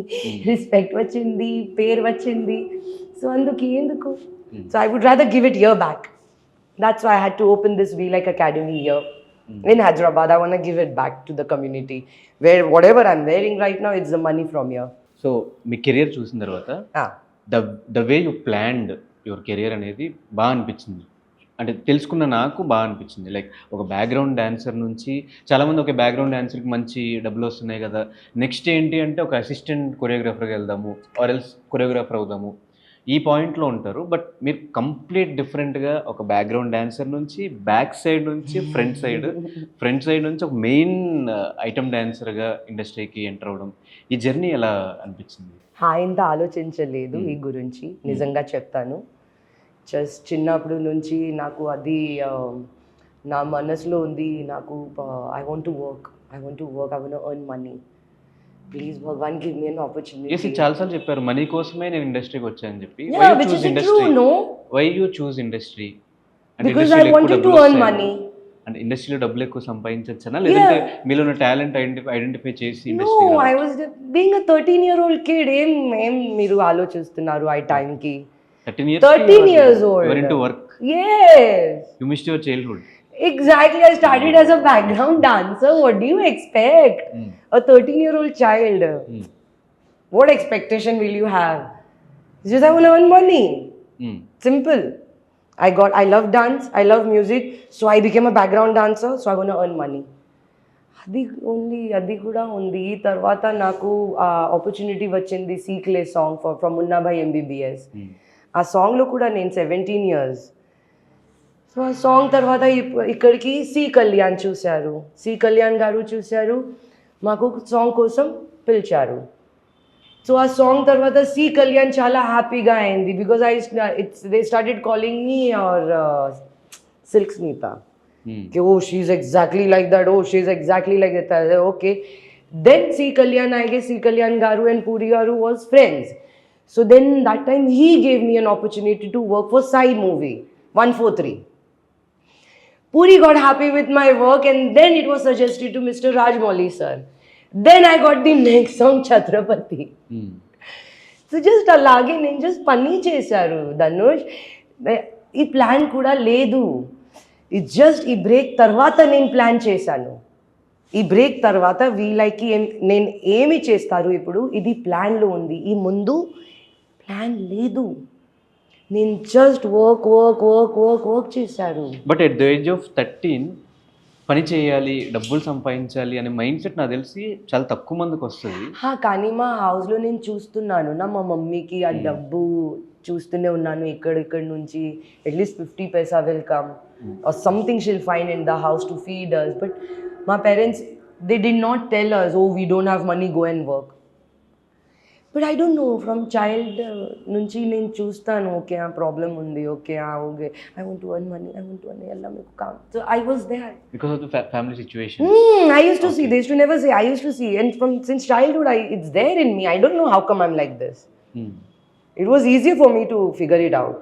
respect వచ్చింది, పేరు వచ్చింది. So ఎందుకు so I would rather give it here back. That's why I had to open this Be Like Academy here in Hyderabad. I want to give it back to the community where whatever I'm wearing right now, it's the money from here. So me career చూసిన తర్వాత the way you planned your career అనేది బాగా అనిపించింది. అంటే తెలుసుకున్న నాకు బాగా అనిపించింది. లైక్ ఒక బ్యాక్గ్రౌండ్ డాన్సర్ నుంచి చాలామంది ఒక బ్యాక్గ్రౌండ్ డాన్సర్కి మంచి డబ్బులు వస్తున్నాయి కదా, నెక్స్ట్ ఏంటి అంటే ఒక అసిస్టెంట్ కొరియోగ్రాఫర్కి వెళ్దాము ఆర్ ఎల్స్ కొరియోగ్రాఫర్ అవుదాము, ఈ పాయింట్లో ఉంటారు. బట్ మీరు కంప్లీట్ డిఫరెంట్గా ఒక బ్యాక్గ్రౌండ్ డాన్సర్ నుంచి బ్యాక్ సైడ్ నుంచి ఫ్రంట్ సైడ్ నుంచి ఒక మెయిన్ ఐటమ్ డాన్సర్గా ఇండస్ట్రీకి ఎంటర్ అవ్వడం, ఈ జర్నీ ఎలా అనిపించింది? ఇంత ఆలోచించలేదు ఈ గురించి, నిజంగా చెప్తాను. జస్ట్ చిన్నప్పుడు నుంచి నాకు అది నా మనసులో ఉంది. నాకు I want to work, I want earn money. Please Bhagwan give me an opportunity. చాలాసార్లు చెప్పారు మనీ కోసమే నేను ఇండస్ట్రీకి వచ్చానని చెప్పి. Why you choose industry? Because I wanted to earn money. అంటే ఇండస్ట్రీలో డబ్బులు ఎక్కువ సంపాదించొచ్చనా, లేదంటే మీలో ఉన్న టాలెంట్ ఐడెంటిఫై చేసి industry? No, I was being a 13-year-old kid. ఏం మీరు ఆలోచిస్తున్నారు ఆ టైంకి? 13 years old. You were into work. Yes. You missed your childhood. Exactly. I started as a background dancer. What do you expect? A 13-year-old child. What expectation will you have? It's just I want to earn money. Simple. I love dance. I love music. So I became a background dancer. So I want to earn money. అది కూడా ఉంది. తర్వాత నాకు opportunity వచ్చింది సీక్లే song from Munna Bhai MBBS. ఆ సాంగ్లో కూడా నేను 17 years. సో ఆ సాంగ్ తర్వాత ఇక్కడికి సి కళ్యాణ్ గారు చూశారు, మాకు సాంగ్ కోసం పిలిచారు. సో ఆ సాంగ్ తర్వాత సి కళ్యాణ్ చాలా హ్యాపీగా అయింది. Because they started calling me or Silk Smitha. Oh, she's exactly like that. Oh, she's exactly like that. Okay. Then C. Kalyan, I guess C. Kalyan Garu and Puri Garu was friends. So then that time he gave me an opportunity to work for Sai movie, 143. Puri got happy with my work and then it was suggested to Mr. Rajmouli sir. Then I got the next song, Chhatrapati. So just alage నేను just పని చేశారు ధనుష్. ఈ plan కూడా లేదు. It's just ఈ break తర్వాత నేను plan చేశాను. ఈ బ్రేక్ తర్వాత వీళ్ళకి నేను ఏమి చేస్తారు ఇప్పుడు, ఇది ప్లాన్లో ఉంది. ఈ ముందు ప్లాన్ లేదు. నేను జస్ట్ వర్క్ చేశారు. But at the age of 13 పని చేయాలి, డబ్బులు సంపాదించాలి అనే మైండ్ సెట్ నాకు తెలిసి చాలా తక్కువ మందికి వస్తుంది. కానీ మా హౌస్లో నేను చూస్తున్నాను నా మా మమ్మీకి ఆ డబ్బు చూస్తూనే ఉన్నాను. ఇక్కడ నుంచి at least 50 paisa will come or something she'll find in the house to feed us. But my parents, they did not tell us, oh, we don't have money, go and work. But I don't know, from child nunchi నేను చూస్తాను, okay ఆ problem ఉంది, okay okay I want to earn money, Allah make come. So I was there because of the family situation. I used to see, they used to never say, I used to see, and since childhood it's there in me. I don't know how come I'm like this. It was easier for me to figure it out.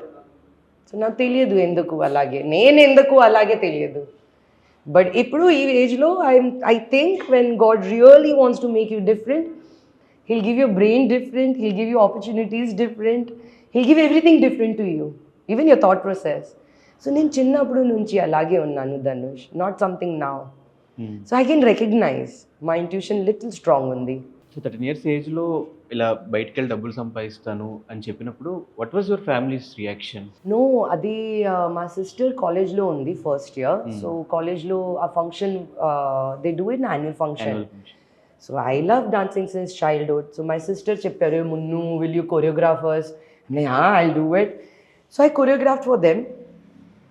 So నాకు తెలియదు ఎందుకు అలాగే, నేను ఎందుకు అలాగే తెలియదు. But ఇప్పుడు ఈ ఏజ్లో I think when God really wants to make you different, He'll give your brain different, He'll give you opportunities different, He'll give everything different to you, even your thought process. So నేను చిన్నప్పుడు నుంచి అలాగే ఉన్నాను Dhanush, not something now. So I can recognize my intuition little strong ఉంది. So 13 years ఏజ్లో ఇలా బయటకు వెళ్ళి డబ్బులు సంపాదిస్తాను అని చెప్పినప్పుడు what was your families reaction? No, అది మా సిస్టర్ కాలేజ్లో ఉంది ఫస్ట్ ఇయర్. సో కాలేజ్లో ఆ function they do it annual function. So I love dancing since childhood. So my sister చెప్పారు మున్ను will you choreograph us? Yeah, I'll do it. So I choreographed for them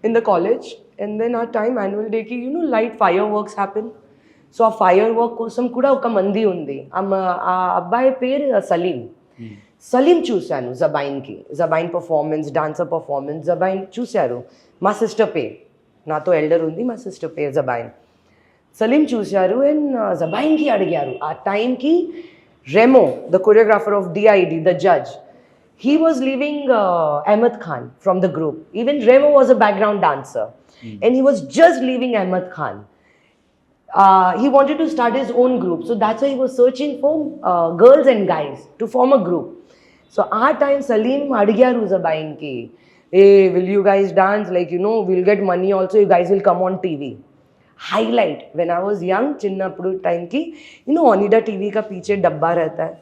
in the college, and then our time annual day ki light fireworks happen. So ఆ fire work కోసం కూడా ఒక మంది ఉంది. ఆ అబ్బాయి పేరు సలీం. సలీం చూశాను జబైన్ పర్ఫార్మెన్స్, డాన్సర్ పర్ఫార్మెన్స్. జబైన్ చూశారు. మా సిస్టర్ పేరు, నాతో ఎల్డర్ ఉంది, మా సిస్టర్ పేరు జబైన్. సలీం చూశారు అండ్ జబైన్కి అడిగారు. ఆ టైంకి Remo, the choreographer of DID, the judge, he was leaving Ahmed Khan from the group. Even Remo was a background dancer. And he was just leaving Ahmed Khan. He wanted to start his own group. So that's why he was searching for girls and guys to form a group. So our time Salim adigyaru Zabain ki, hey, will you guys dance? Like, we'll get money also. You guys will come on TV. Highlight. When I was young, chinnappudu time ki, Onida TV ka piche dabba rehta hai.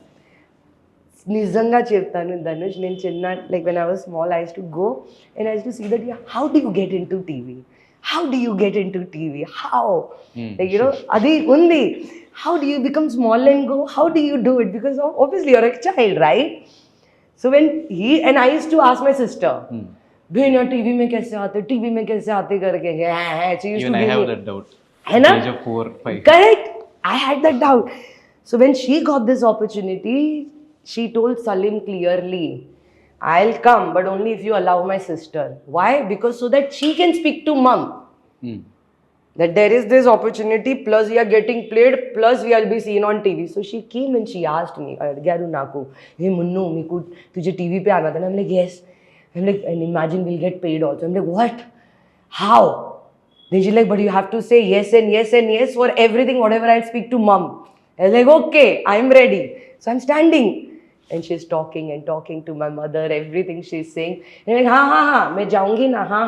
నిజంగా చెప్తాను ధనుష్, నేను చిన్న like when I was small I use to go and I use to see that how do you get in to TV, how do you get in to TV, how like అది ఉంది. How do you become small and go, how do you do it, because obviously you're a child, right? So when he and I used to ask my sister, bhaiya TV में कैसे आते करके, she used Even to I give have me, that doubt. है ना? Age of 4, 5. Correct. I had that doubt. So when she got this opportunity, she told Salim clearly, I'll come, but only if you allow my sister. Why? Because so that she can speak to mom. That there is this opportunity, plus we are getting played, plus we will be seen on TV. So she came and she asked me, Garu Naku, hey Munnu, meeku tujhe TV pe aana tha. I'm like, yes. I'm like, and imagine we'll get paid also. I'm like, what? How? Then she's like, but you have to say yes and yes and yes for everything, whatever I'll speak to mom. I was like, okay, I'm ready. So I'm standing. And she's talking and talking to my mother, everything she's saying. And I'm like, ha, main jaungi na, ha,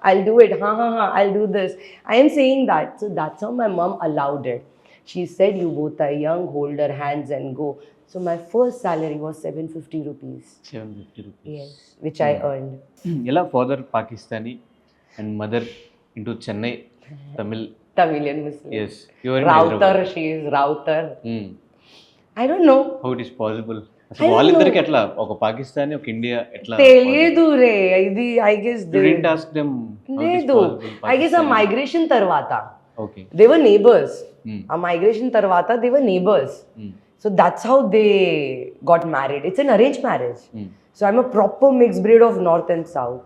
I'll do it, ha, I'll do this. I am saying that. So that's how my mom allowed it. She said, you both are young, hold her hands and go. So my first salary was 750 rupees. 750 rupees. Yes, which I earned. ఎలా father Pakistani and mother into Chennai Tamilian Muslim. Yes your Router, she is Router. I don't know. How it is possible? అసలు వాళ్ళిద్దరికి ఎట్లా, ఒక పాకిస్తానీ ఒక India ఎట్లా? తెలియదు రే ఇది. I guess didn't ask them how it is లేదు. possible? ఐ గెస్ ఆ మైగ్రేషన్ తర్వాత Okay. they were neighbors. ఆ మైగ్రేషన్ తర్వాత they were neighbors. So that's how they got married. It's an arranged marriage. So I'm a proper mixed breed of north and south.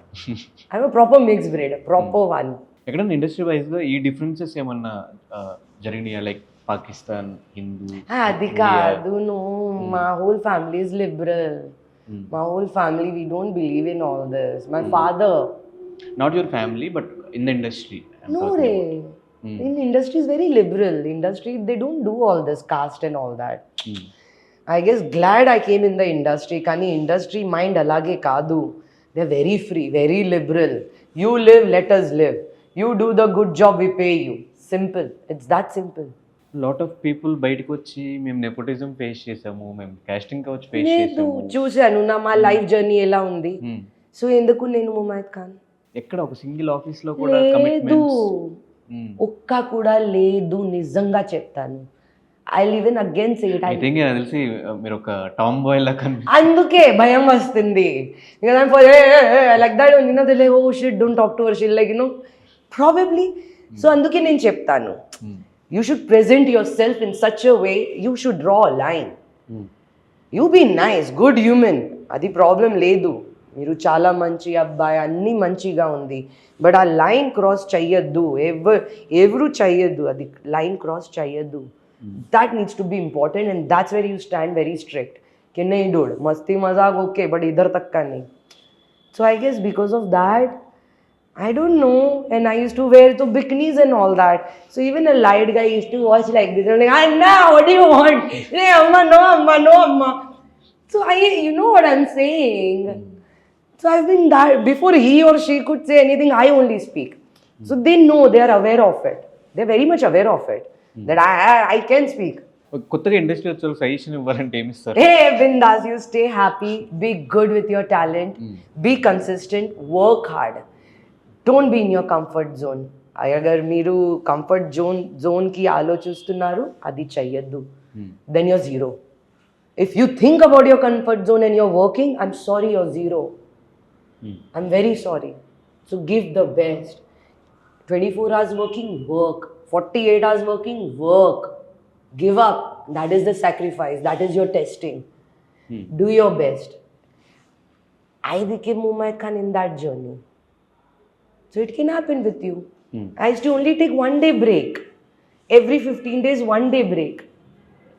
I'm a proper mixed breed, a proper one. ఎక్కడన్నా industry వైజ్గా ఈ differences ఏమన్నా జరిగినాయా? Like Pakistan, Hindu, అది కాదు. No, my whole family is liberal. My whole family, we don't believe in all this. My father. Not your family but in the industry. No, Ray. In industry is very liberal. Industry, they don't do all this caste and all that. I guess glad I came in the industry. Kani industry mind alage kaadu. They're very free, very liberal. You live, let us live. You do the good job, we pay you. Simple. It's that simple. Lot of people బయటకు వచ్చి మేము nepotism face చేసాము, మేము casting couch face లేదు చేసాము. చూశాను నా మా లైఫ్ జర్నీ ఎలా ఉంది. సో ఎందుకు నేను ముమైత్ ఖాన్ ఎక్కడ ఒక సింగిల్ ఆఫీస్ లో కూడా లేదు, కమిట్మెంట్స్ ఒక్క కూడా లేదు. నిజంగా చెప్తాను. I live in again say it. I think నాకు తెలిసి మీరు ఒక టామ్ బాయ్ లా అందుకే భయం వస్తుంది. లైక్ దట్ తెలియ oh shit don't talk to her, she like probably. So అందుకే నేను చెప్తాను, you should present yourself in such a way, you should draw a line. You be nice, good human, అది problem లేదు. మీరు చాలా మంచి అబ్బాయి, అన్నీ మంచిగా ఉంది, బట్ ఆ లైన్ క్రాస్ చెయ్యొద్దు. ఎవరు చెయ్యొద్దు, అది లైన్ క్రాస్ చెయ్యొద్దు. That needs to be important and that's where you stand very strict. कि नहीं डूड मस्ती मजाक ओके बट इधर तक का नहीं. So I guess because of that, I don't know, and I used to wear the bikinis and all that. So even a light guy used to watch like this. I'm like, Anna, what do you want? Hey, Amma, no, Amma, no, Amma. So you know what I'm saying. So I've been that, before he or she could say anything, I only speak. So they know, they are aware of it. They're very much aware of it, that I can speak. కొత్తగా industry వచ్చే suggestion ఇవ్వాలంటే ఏమి ఇస్తారు? Hey, Bindas, you stay happy, be good with your talent, be consistent, work hard. Don't be in your comfort zone. Agar మీరు comfort జోన్కి ఆలోచిస్తున్నారు, అది చెయ్యొద్దు. then you're zero. If you think about your comfort zone and you're working, I'm sorry, you're zero. I'm very sorry. So give the best. 24 hours working, work. 48 hours working, work. Give up. That is the sacrifice. That is your testing. Do your best. I became Mumayyad Khan in that journey. So it can happen with you. I used to only take 1 day break. Every 15 days, 1 day break.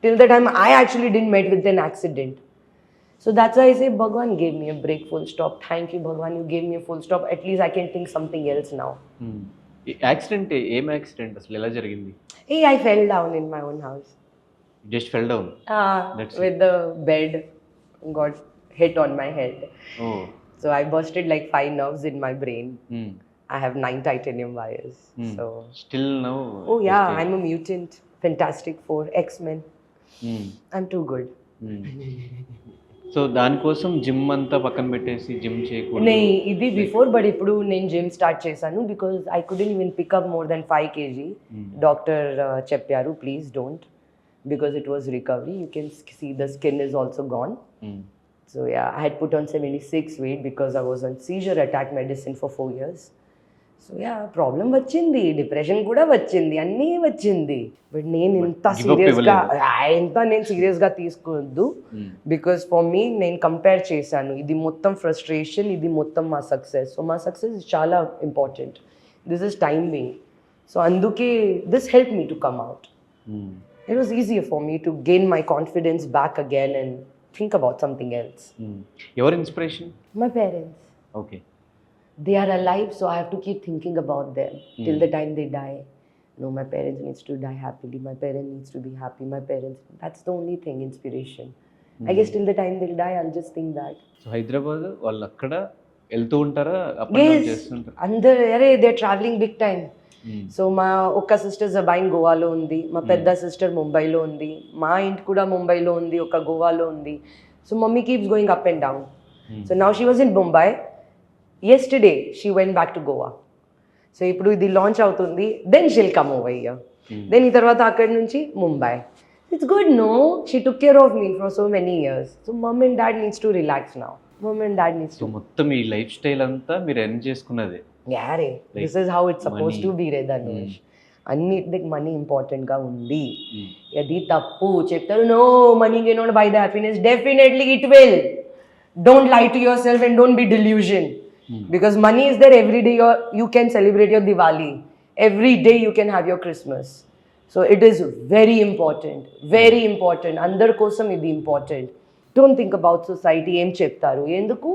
Till the time I actually didn't met with an accident. So that's why I say Bhagwan gave me a break, full stop. Thank you, Bhagwan. You gave me a full stop. At least I can think something else now. Accident ఏం accident అసలు ఎలా జరిగింది? Hey, I fell down in my own house. Just fell down. That's With the bed, got hit on my head. Oh. So I busted like 5 nerves in my brain. I have 9 titanium wires. So still now. oh yeah, I'm a mutant. Fantastic Four, X-Men. I'm too good. So దానికోసం gym అంతా పక్కన పెట్టేసి gym చేయకూడదు. नहीं ఇది before but ఇప్పుడు నేను gym start చేశాను because I couldn't even pick up more than 5 kg. Doctor చెప్పారు please don't because it was recovery you can see the skin is also gone. So ya I had put on 76 weight because I was on seizure attack medicine for 4 years. So ya problem వచ్చింది, depression కూడా వచ్చింది, అన్నీ వచ్చింది. But నేను ఇంత సీరియస్గా తీసుకోవద్దు because for me నేను కంపేర్ చేశాను ఇది మొత్తం ఫ్రస్ట్రేషన్, ఇది మొత్తం మా సక్సెస్. సో మా సక్సెస్ చాలా important. This is time being. So అందుకే this help me to come out. It was easier for me to gain my confidence back again and think about something else. ఎవరి inspiration? My parents. Okay. They are alive, so I have to keep thinking about them till the time they die. No, my parents needs to die happily. My parent needs to be happy. My parents, that's the only thing, inspiration. I guess till the time they'll die, I'll just think that. So Hyderabad వాళ్ళు అక్కడ వెళ్తూ ఉంటారా? Up and down చేస్తుంటారా? అందరు అరే they are travelling big time. So మా ఒక్క sister జబైన్ గోవాలో ఉంది, మా పెద్ద సిస్టర్ ముంబైలో ఉంది, మా ఇంటి కూడా ముంబైలో ఉంది, ఒక గోవాలో ఉంది. So mummy keeps going up and down. So now she was in Mumbai. Yesterday she went back to Goa. So ఇప్పుడు ఇది లాంచ్ అవుతుంది, then she'll come over here. Then ఈ తర్వాత అక్కడి నుంచి Mumbai. It's good, no? She took care of me for so many years. So mom and dad needs to relax now. Mom and dad needs so to. మొత్తం ఈ life style అంతా మీరు earn చేసుకున్నదే. Yeah, re. This is how it's supposed to be, re Dhanush. అన్నిటికి money ఇంపార్టెంట్గా ఉంది. అది తప్పు చెప్తారు, no money cannot buy the happiness. Definitely it will. Don't lie to yourself and don't be delusion. Because money is there every day. You can celebrate your Diwali. Every day you can have your Christmas. So it is very important. Very important. Andar kosam idi important. Don't think about society. Em cheptaru. Enduku?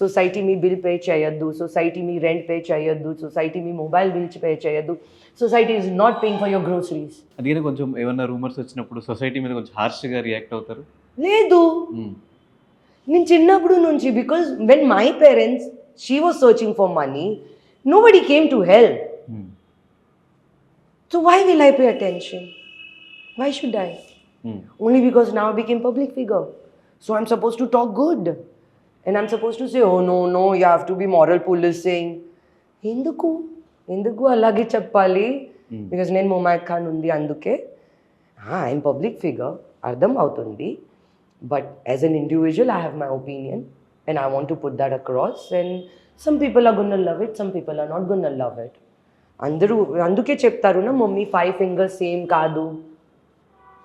Society me bill pay chayaddu. Society me rent pay chayaddu. Society me mobile bill pay chayaddu. Society is not paying for your groceries. అందుకనే కొంచెం ఏమన్నా rumours వచ్చినప్పుడు society మీద కొంచెం హార్ష్గా react అవుతారు. లేదు నేను చిన్నప్పుడు నుంచి because when my parents she was searching for money, nobody came to help. So why will I pay attention? Why should I? Only because now I became public figure. So I'm supposed to talk good. And I'm supposed to say, oh no, you have to be moral policing. Enduku alage cheppali because నేను ముమాయద్ ఖాన్ ఉంది అందుకే. I'm public figure, అర్థం అవుతుంది. But as an individual, I have my opinion. And I want to put that across. And some people are going to love it, some people are not going to love it. అందరూ అందుకే చెప్తారు నా mummy 5 fingers same కాదు.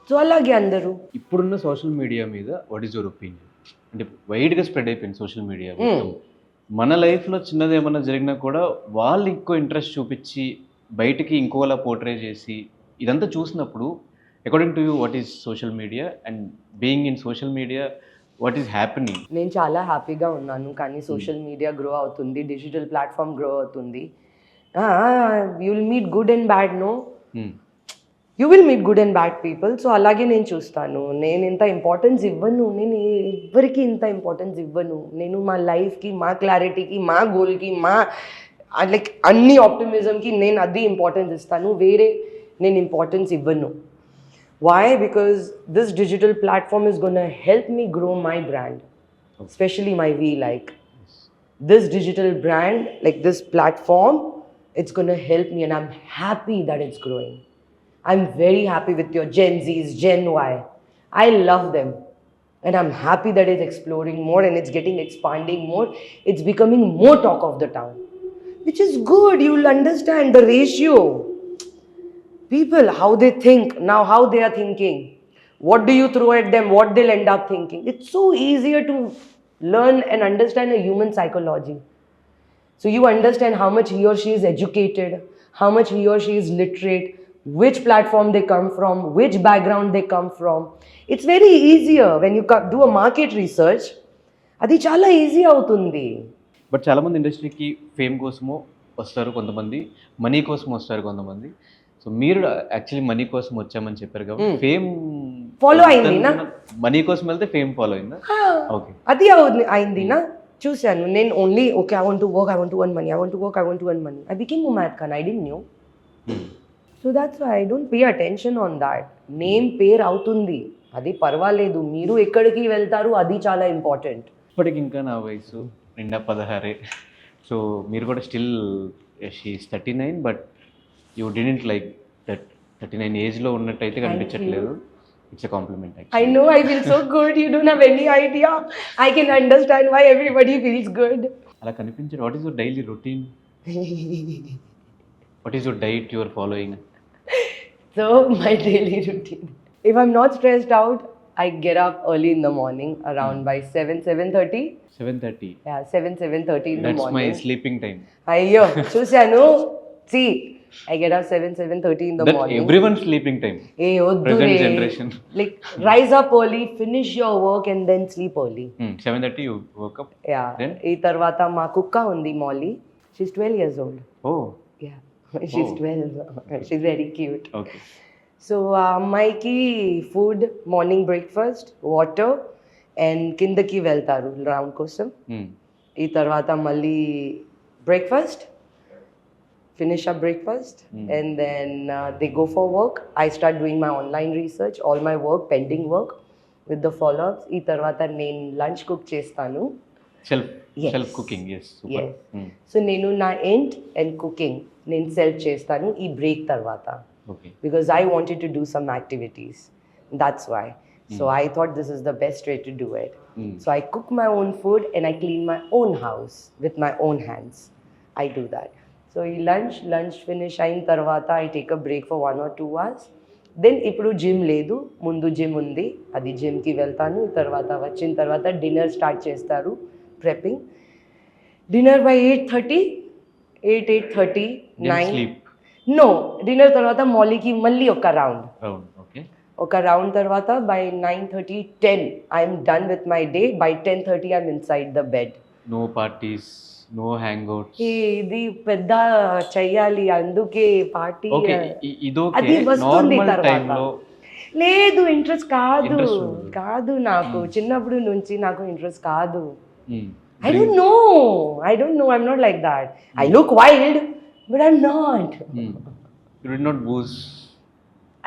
So అలాగే అందరూ. ఇప్పుడున్న social media మీద what is your opinion? అంటే వైడ్గా స్ప్రెడ్ అయిపోయింది సోషల్ మీడియా. మన లైఫ్లో చిన్నది ఏమన్నా జరిగినా కూడా వాళ్ళు ఎక్కువ ఇంట్రెస్ట్ చూపించి బయటికి ఇంకోలా పోర్ట్రే చేసి ఇదంతా చూసినప్పుడు according to you what is social media and being in social media what is happening? నేను చాలా హ్యాపీగా ఉన్నాను, కానీ సోషల్ మీడియా గ్రో అవుతుంది, డిజిటల్ ప్లాట్ఫామ్ గ్రో అవుతుంది. You will meet good and bad, no you will meet good and bad people. So అలాగే నేను చూస్తాను. నేను ఇంత ఇంపార్టెన్స్ ఇవ్వను, నేను ఎవరికి ఇంత ఇంపార్టెన్స్ ఇవ్వను. నేను మా లైఫ్కి, మా క్లారిటీకి, మా గోల్కి, మా లైక్ అన్ని ఆప్టిమిజంకి నేను అది ఇంపార్టెన్స్ ఇస్తాను, వేరే నేను ఇంపార్టెన్స్ ఇవ్వను. Why? Because this digital platform is going to help me grow my brand, especially my V. Like this digital brand, like this platform, it's going to help me, and I'm happy that it's growing. I'm very happy with your Gen Zs, Gen Y. I love them. And I'm happy that it's exploring more and it's getting expanding more. It's becoming more talk of the town, which is good. You'll understand the ratio. People, how they think, now how they are thinking. What do you throw at them, what they'll end up thinking. It's so easier to learn and understand a human psychology. So you understand how much he or she is educated, how much he or she is literate, which platform they come from, which background they come from. It's very easier when you do a market research. అది చాలా easy అవుతుంది. But చాలామంది ఇండస్ట్రీకి fame కోసము వస్తారు, కొంతమంది money కోసం వస్తారు కొంతమంది. సో మీరు యాక్చువల్లీ మనీ కోసం వచ్చామని చెప్పారు కాబట్టి ఫేమ్ ఫాలో అయిందినా? మనీ కోసం వెళ్తే ఫేమ్ ఫాలో అయిందా? ఓకే, అది అయిందినా? చూశాను నేను. Only okay, I want to work, I want to earn money, I want to work, I want to earn money. I became ముమాద్ Khan, I didn't knew. So that's why I don't pay attention on that. Name పేరు అవుతుంది, అది పర్వాలేదు. మీరు ఎక్కడికి వెళ్తారు అది చాలా ఇంపార్టెంట్. ఇప్పటికి ఇంకా నా వయసు నిండా 16. సో మీరు కూడా still she is 39, but you didn't like that 39 ఏజ్లో ఉన్నట్టయితే కనిపించట్లేదు. It's a compliment. I know, I feel so good. You don't have any idea. I can understand why everybody feels good. అలా కనిపించదు. What is your daily routine? What is your diet you are following? So, my daily routine. If I'm not stressed out, I get up early in the morning around by 7:30. 7:30. Yeah, 7:30 in the That's my morning. sleeping time. Ayyo, చూశాను. See, I get up 7:30 in the That morning. everyone's sleeping time. Hey, oddu Present re. generation. Like, rise up early, finish your work and then sleep early. 7:30 you woke up. Yeah. Then? ఈ తర్వాత మా కుక్క ఉంది Molly. She's 12 years old. Oh, Yeah. She's Oh. 12. She's very cute. okay. So ఆ అమ్మాయికి food, morning breakfast, water and కిందకి వెళ్తారు round కోసం. ఈ తర్వాత మళ్ళీ breakfast, finish up breakfast, and then they go for work. I start doing my online research, all my work, pending work with the follow-ups. ఈ తర్వాత నేను లంచ్ కుక్ చేస్తాను. Yes. Self cooking, yes, super. Yes. So నేను నా end and cooking నేను self చేస్తాను ఈ break తర్వాత. Okay. Because I wanted to do some activities. That's why. So I thought this is the best way to do it. So I cook my own food and I clean my own house with my own hands. I do that. So lunch finish ayin tarvata I take a break for 1 or 2 hours. Then ippudu gym ledu, mundu gym undi, adi gym ki veltanu. Ee tarvata vachin tarvata dinner start chestaru, prepping. Dinner by 8:30, 8:30, Then 9. sleep. No, dinner తర్వాత మాలీకి మళ్ళీ ఒక round. Okay. ఒక round తర్వాత by 9:30, 10 I'm done with my day. By 10:30 I'm inside the bed. No parties, no hangouts. ఇది పెద్ద చెయ్యాలి అందుకే party. Okay, అది ఇదోకే వస్తుంది నార్మల్ తర్వాత. టైంలో. లేదు, ఇంట్రెస్ట్ కాదు. Interest ఉండదు. కాదు, నాకు చిన్నప్పుడు నుంచి నాకు ఇంట్రెస్ట్ కాదు. Hmm. I don't know. I'm not like that. I look wild, but I'm not. You did not booze.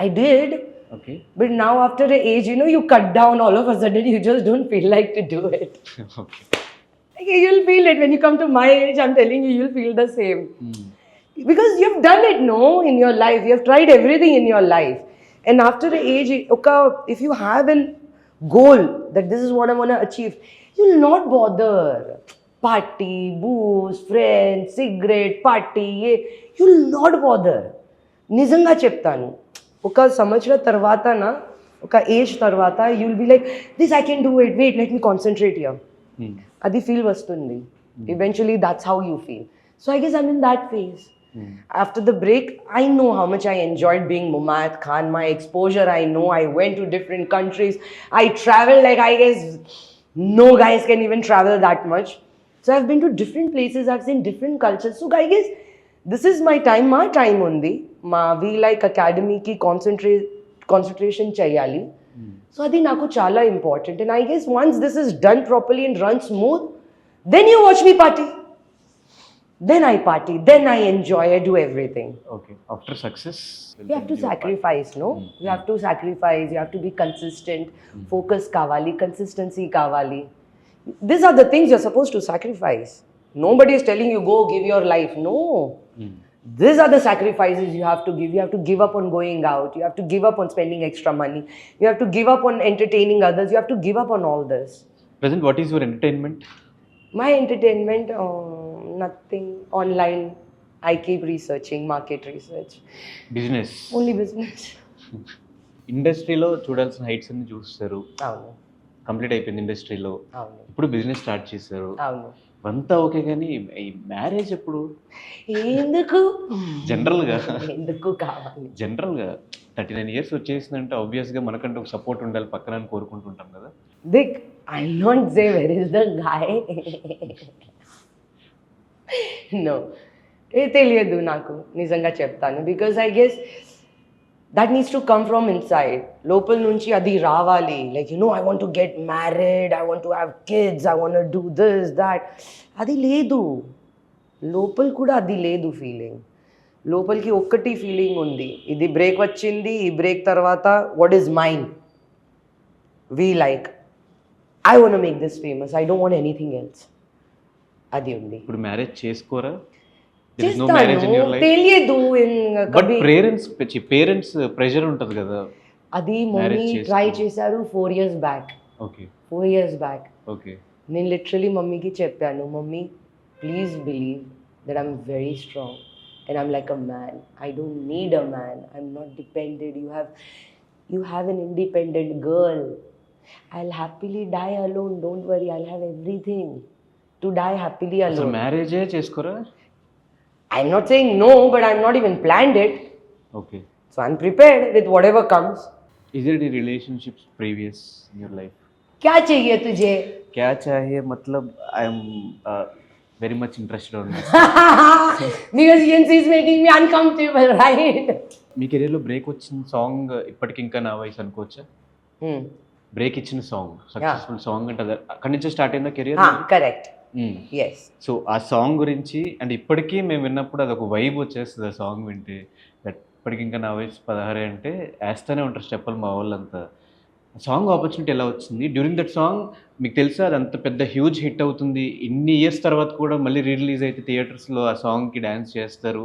I did. Okay. But now after an age, you cut down all of a sudden, you just don't feel like to do it. Okay. Like, you'll feel it when you come to my age, I'm telling you, you'll feel the same. Because you've done it, in your life. You have tried everything in your life. And after an age, if you have a goal that this is what I want to achieve, you'll not bother. Party, booze, friends, cigarette, party, you'll not bother. నిజంగా చెప్తాను, ఒక సంవత్సరం తర్వాత ఒక age తర్వాత you'll be like, this I can do it, wait, let me concentrate here. అది feel వస్తుంది. Eventually that's how you feel. So I guess I'm in that phase. After the break, I know how much I enjoyed being Mumayyad Khan. My exposure, I know. I went to different countries. I traveled like I guess no guys can even travel that much. So I've been to different places. I've seen different cultures. So I guess this is my time. My time undi. We like academy ki concentration chayali. So adi naku chala important. And I guess once this is done properly and run smooth, then you watch me party. Then I party. Then I enjoy. I do everything. Okay. After success, You have to sacrifice, no? You have to sacrifice. You have to be consistent. Focus kavali. Consistency kavali. These are the things you're supposed to sacrifice. Nobody is telling you, go give your life. No. These are the sacrifices you have to give. You have to give up on going out. You have to give up on spending extra money. You have to give up on entertaining others. You have to give up on all this. Present, what is your entertainment? My entertainment, nothing. Online, I keep researching, market research. Business. Only business. ఇండస్ట్రీలో చూడాల్సిన heights అన్ని చూస్తారు, అవును complete అయిపోయింది ఇండస్ట్రీలో, అవును ఇప్పుడు business start చేశారు, అవును. అంతా ఓకే. కానీ ఈ మ్యారేజ్ ఎప్పుడు? ఎందుకు జనరల్గా ఎందుకు కావాలి? జనరల్గా 39 years వచ్చేసిందంటే ఆబ్వియస్గా మనకంటే ఒక సపోర్ట్ ఉండాలి పక్కన అని కోరుకుంటుంటాం కదా. దిక్ I not say where is the guy. No, తెలియదు నాకు, నిజంగా చెప్తాను. Because I guess that needs to come from inside. లోపల నుంచి అది రావాలి. Like I want to get married, I want to have kids, I want do this that. అది లేదు లోపల కూడా, అది లేదు ఫీలింగ్. లోపలికి ఒక్కటి ఫీలింగ్ ఉంది, ఇది బ్రేక్ వచ్చింది, ఈ బ్రేక్ తర్వాత what is mind, we like I want make this famous, I don't want anything else. అది ఉంది. ఇప్పుడు మ్యారేజ్ చేసుకోరా? There is no marriage in your life? తెలియదు. బట్ పేరెంట్స్ ప్రెషర్ ఉంటుంది కదా. అది మమ్మీ ట్రై చేశారు 4 years back. Okay 4 years back okay. నేను లిటరలీ మమ్మీకి చెప్పాను, mummy please believe that I'm very strong and I'm like a man. I don't need a man. I'm not depended. You have an independent girl. I'll happily die alone. Don't worry, I'll have everything to die happily అసలు alone. మ్యారేజే చేసుకోరా? I'm not saying no, but I'm not even planned it. Okay. So I'm prepared with whatever comes. Is there any relationships previous in your life? क्या चाहिए तुझे? क्या चाहिए मतलब I am very much interested on this. Because ENC is making me uncomfortable, right? మీ కెరీర్లో break వచ్చిన song ఇప్పటికి ఇంకా నా వయసు అనుకోవచ్చా? బ్రేక్ ఇచ్చిన సాంగ్, సక్సెస్ఫుల్ సాంగ్ అంటే అది అక్కడి నుంచే స్టార్ట్ అయిందా కెరీర్? కరెక్ట్. ఎస్. సో ఆ సాంగ్ గురించి అండ్ ఇప్పటికీ మేము విన్నప్పుడు అదొక వైబ్ వచ్చేస్తుంది ఆ సాంగ్ వింటే. ఇప్పటికి ఇంకా నా వయసు 16 అంటే వేస్తూనే ఉంటారు స్టెప్పులు మా వాళ్ళంతా. సాంగ్ ఆపర్చునిటీ ఎలా వచ్చింది? డ్యూరింగ్ దట్ సాంగ్ మీకు తెలుసా అది అంత పెద్ద హ్యూజ్ హిట్ అవుతుంది, ఇన్ని ఇయర్స్ తర్వాత కూడా మళ్ళీ రిలీజ్ అయితే థియేటర్స్లో ఆ సాంగ్కి డ్యాన్స్ చేస్తారు